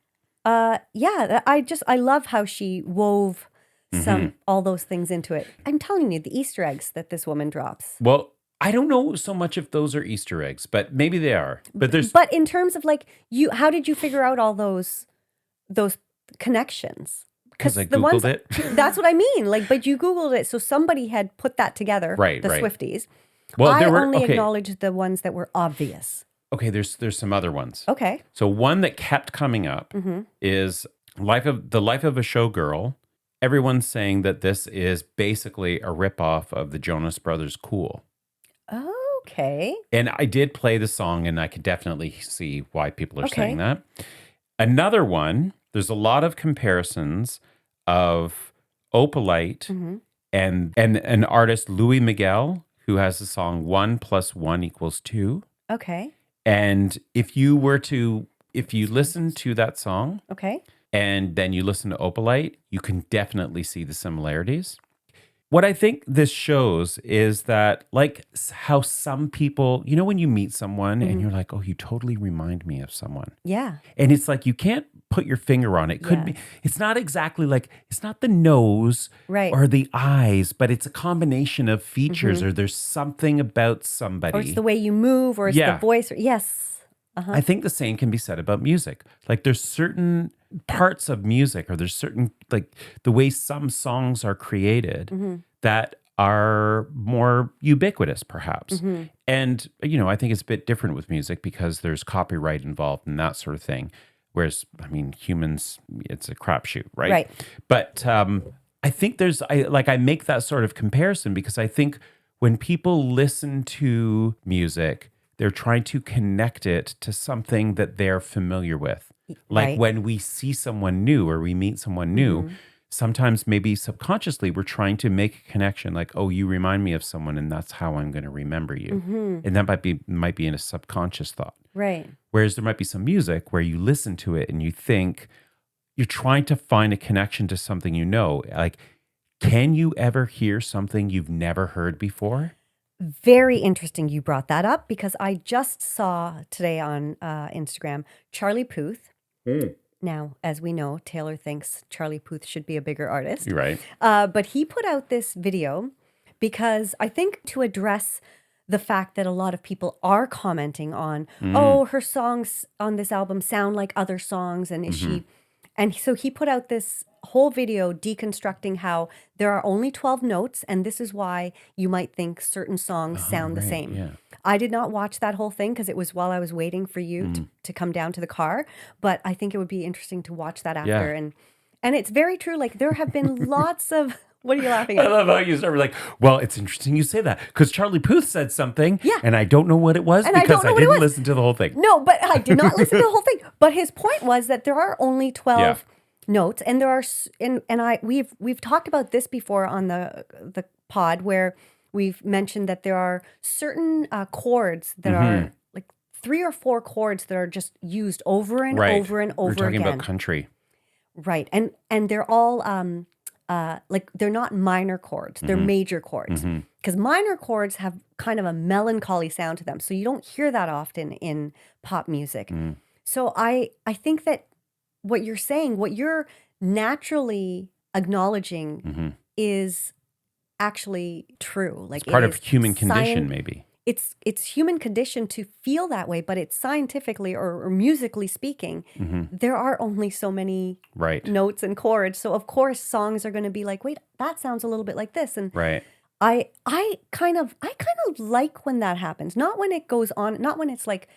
I love how she wove Mm-hmm. all those things into it. I'm telling you, the Easter eggs that this woman drops. Well, I don't know so much if those are Easter eggs, but maybe they are. But there's But in terms of like how did you figure out all those connections? because I the Googled it. That's what I mean. Like, but you Googled it, so somebody had put that together. Right, The right. Swifties. Well, I there were only okay. acknowledged the ones that were obvious. Okay, there's some other ones. Okay. So one that kept coming up is the Life of a Showgirl. Everyone's saying that this is basically a ripoff of the Jonas Brothers' Cool. Okay. And I did play the song, and I could definitely see why people are Okay. saying that. Another one, there's a lot of comparisons of Opalite and an artist, Louis Miguel, who has the song 1 + 1 = 2. Okay. And if you listen to that song Okay. and then you listen to Opalite, you can definitely see the similarities. what I think this shows is that, like, how some people, you know, when you meet someone and you're like, oh, you totally remind me of someone. Yeah. And it's like, you can't put your finger on it. Could be, it's not exactly like, it's not the nose Right. or the eyes, but it's a combination of features, or there's something about somebody. Or it's the way you move, or it's the voice. Yes. I think the same can be said about music. Like, there's certain parts of music, or there's certain, like, the way some songs are created that are more ubiquitous, perhaps. And, you know, I think it's a bit different with music because there's copyright involved and that sort of thing. Whereas, I mean, humans, it's a crapshoot, right? Right. But I think I make that sort of comparison because I think when people listen to music, they're trying to connect it to something that they're familiar with. Like Right. when we see someone new or we meet someone new, sometimes maybe subconsciously we're trying to make a connection like, oh, you remind me of someone and that's how I'm going to remember you. And that might be in a subconscious thought. Right. Whereas there might be some music where you listen to it and you think you're trying to find a connection to something you know. Like, can you ever hear something you've never heard before? Very interesting you brought that up because I just saw today on Instagram Charlie Puth. Now, as we know, Taylor thinks Charlie Puth should be a bigger artist. You're right. But he put out this video because I think to address the fact that a lot of people are commenting on, oh, her songs on this album sound like other songs. And is she, and so he put out this whole video deconstructing how there are only 12 notes. And this is why you might think certain songs sound the right, same. yeah. I did not watch that whole thing because it was while I was waiting for you to come down to the car. But I think it would be interesting to watch that after. Yeah. And it's very true. Like there have been lots of, what are you laughing I at? love how you start like, well, it's interesting you say that because Charlie Puth said something, Yeah. and I don't know what it was And I because don't know I what it didn't was. listen to the whole thing. No, but I did not listen to the whole thing. But his point was that there are only 12 notes, and there are we've talked about this before on the pod where we've mentioned that there are certain chords that are like 3 or 4 chords that are just used over and over and over We're talking again. about country. Right. And they're all like they're not minor chords, they're major chords. Because minor chords have kind of a melancholy sound to them. So you don't hear that often in pop music. So I think that what you're saying, what you're naturally acknowledging is actually true. Like It's part it of is human condition, scien- maybe. It's human condition to feel that way, but it's scientifically or musically speaking, there are only so many Right. notes and chords. So of course songs are going to be like, wait, that sounds a little bit like this. And Right. I kind of like when that happens. Not when it goes on, not when it's like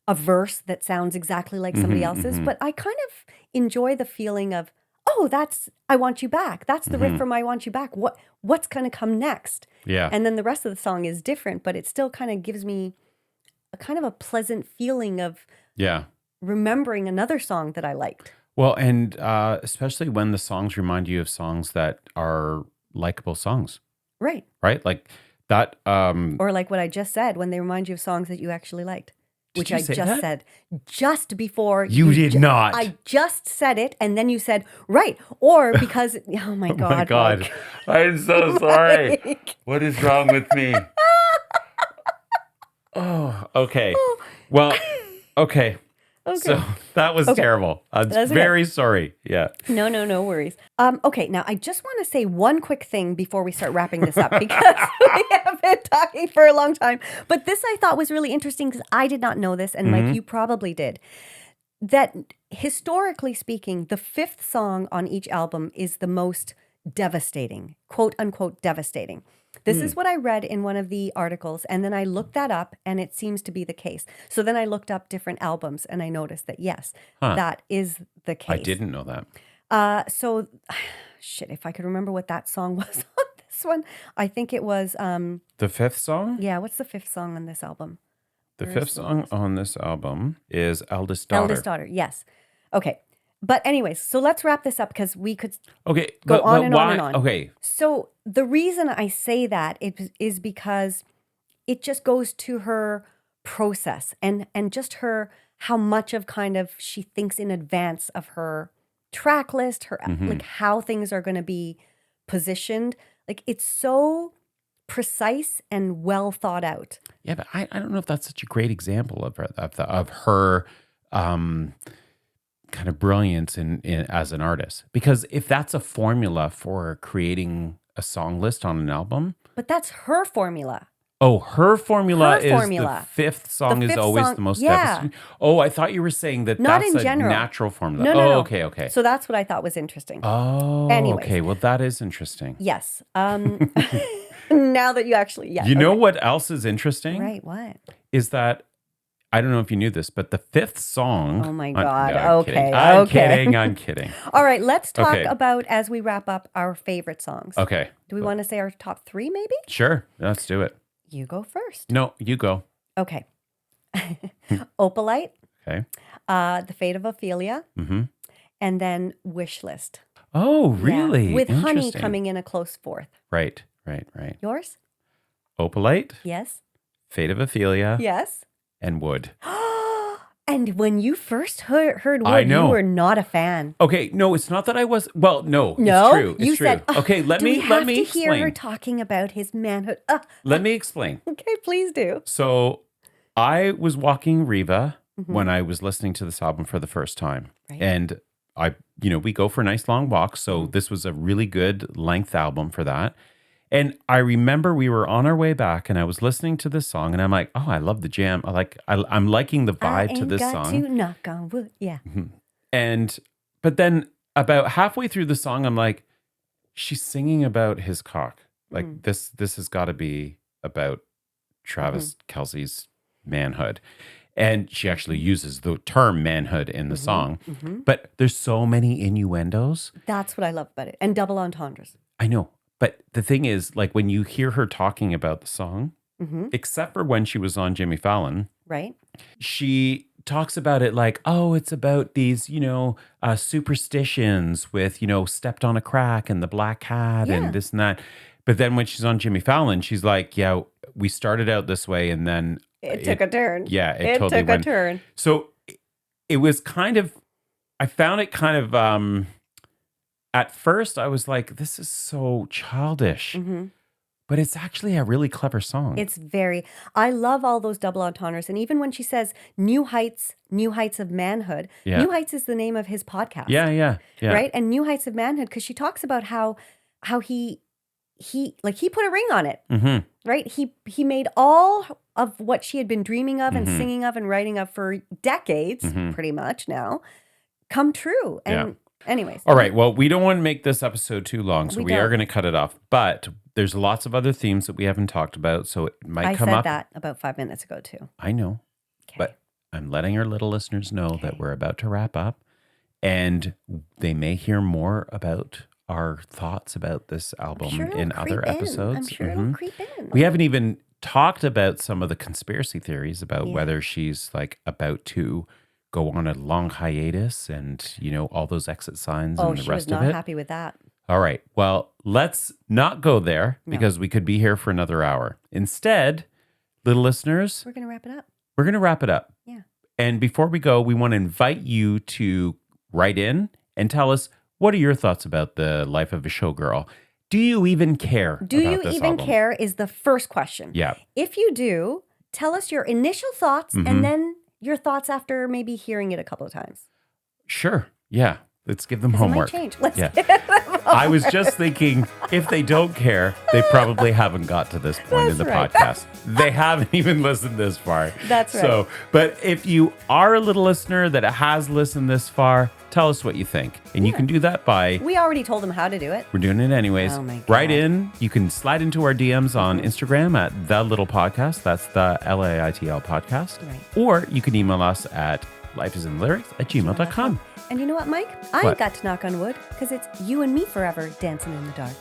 a verse that sounds exactly like somebody else's, but I kind of enjoy the feeling of, oh, that's I Want You Back. That's the riff from I Want You Back. What's going to come next? Yeah. And then the rest of the song is different, but it still kind of gives me a kind of a pleasant feeling of Yeah. remembering another song that I liked. Well, and especially when the songs remind you of songs that are likable songs, Right. right? Like that. Or like what I just said, when they remind you of songs that you actually liked. Which you I say just that? said just before You did not. I just said it, and then you said right, or because oh my god, Oh my God. Mike. I'm so sorry. Mike. What is wrong with me? Oh, okay. Well, okay. Okay. So that was terrible. I'm That's okay. very sorry. Yeah. No worries. Okay, now I just want to say one quick thing before we start wrapping this up because we have been talking for a long time. But this I thought was really interesting because I did not know this, and Mike, you probably did. That historically speaking, the 5th song on each album is the most devastating, quote unquote devastating. This is what I read in one of the articles, and then I looked that up, and it seems to be the case. So then I looked up different albums, and I noticed that yes, that is the case. I didn't know that. So, shit, if I could remember what that song was on this one, I think it was, The 5th song? yeah, what's the 5th song on this album? The Where's 5th song on this album is Eldest Daughter. Eldest Daughter, yes. Okay. But anyways, so let's wrap this up because we could Okay. go on and why? on and on. Okay. So the reason I say that is because it just goes to her process and just her, how much of kind of she thinks in advance of her track list, her like how things are going to be positioned. Like it's so precise and well thought out. Yeah, but I don't know if that's such a great example of her kind of brilliance in as an artist. Because if that's a formula for creating a song list on an album, But that's her formula. oh, her formula Her is formula. the fifth song The is fifth always song- the most yeah. devastating. Oh, I thought you were saying that Not that's in a general. natural formula. No, no, oh, no. okay, okay. So that's what I thought was interesting. Oh, Anyways. okay. Well, that is interesting. Yes. Now that you actually, yeah. You know okay. what else is interesting? Right, what? Is that I don't know if you knew this, but the fifth song. Oh my I'm- God. no, I'm Okay, kidding. I'm okay. kidding. I'm kidding. All right, let's talk Okay. about, as we wrap up, our favorite songs. Okay. Do we want to say our top 3 maybe? Sure. Let's do it. You go first. No, you go. Okay. Opalite, Okay. The Fate of Ophelia, Mm-hmm. and then Wish List. Oh, Yeah, really? with Honey Interesting. coming in a close fourth. Right. Yours? Opalite, Yes. Fate of Ophelia, Yes. and Wood. And when you first heard Wood, I know. you were not a fan. Okay, no, it's not that I was. Well, no, No, it's true. It's you true. said, okay, let Do me we have let me to explain. hear her talking about his manhood? Let me explain. Okay, please do. So, I was walking Riva when I was listening to this album for the first time, Right. and we go for nice long walks. So this was a really good length album for that. And I remember we were on our way back, and I was listening to this song, and I'm like, "Oh, I love the jam. I'm liking the vibe to this I ain't song." got to knock on wood. Yeah. But then about halfway through the song, I'm like, she's singing about his cock. Like this has got to be about Travis Kelce's manhood. And she actually uses the term manhood in the song. But there's so many innuendos. That's what I love about it. And double entendres. I know. But the thing is, like when you hear her talking about the song, except for when she was on Jimmy Fallon, Right? she talks about it like, oh, it's about these, superstitions with, stepped on a crack and the black cat Yeah. and this and that. But then when she's on Jimmy Fallon, she's like, yeah, we started out this way and then It took a turn. Yeah, It totally took went. a turn. So it was I found it kind of, at first I was like, this is so childish, but it's actually a really clever song. It's I love all those double entendres. And even when she says new heights of manhood, Yeah. New Heights is the name of his podcast. yeah. Right? And New Heights of Manhood, because she talks about how he put a ring on it. Mm-hmm. Right? He made all of what she had been dreaming of and singing of and writing of for decades, pretty much now, come true. And anyways. All right. Well, we don't want to make this episode too long, so We we are don't. going to cut it off. But there's lots of other themes that we haven't talked about, so it might I come said up. that about 5 minutes ago too. I know, Okay. but I'm letting our little listeners know that we're about to wrap up, and they may hear more about our thoughts about this album I'm sure it'll in other creep in. episodes. I'm sure it'll creep in. We haven't even talked about some of the conspiracy theories about Yeah. whether she's like about to go on a long hiatus and, all those exit signs Oh, and the she was rest not of it. happy with that. All right. Well, let's not go there because we could be here for another hour. Instead, little listeners, We're going to wrap it up. we're going to wrap it up. Yeah. And before we go, we want to invite you to write in and tell us, what are your thoughts about the life of a showgirl? Do you even care? Do about you this even album? care is the first question. Yeah. If you do, tell us your initial thoughts Mm-hmm. and then your thoughts after maybe hearing it a couple of times. Sure. Yeah. Let's give them 'Cause it might homework. change. Let's Yeah. get them I was just thinking, if they don't care, they probably haven't got to this point in the That's right. podcast. They haven't even listened this far. That's So, but if you are a little listener that has listened this far, tell us what you think. And you can do that by, We already told them how to do it. we're doing it anyways. Oh my God. Write in. You can slide into our DMs on Instagram at The Little Podcast. That's the LAITL podcast. Right. Or you can email us at lifeisinlyrics@gmail.com. And you know what, Mike? I What? ain't got to knock on wood because it's you and me forever dancing in the dark.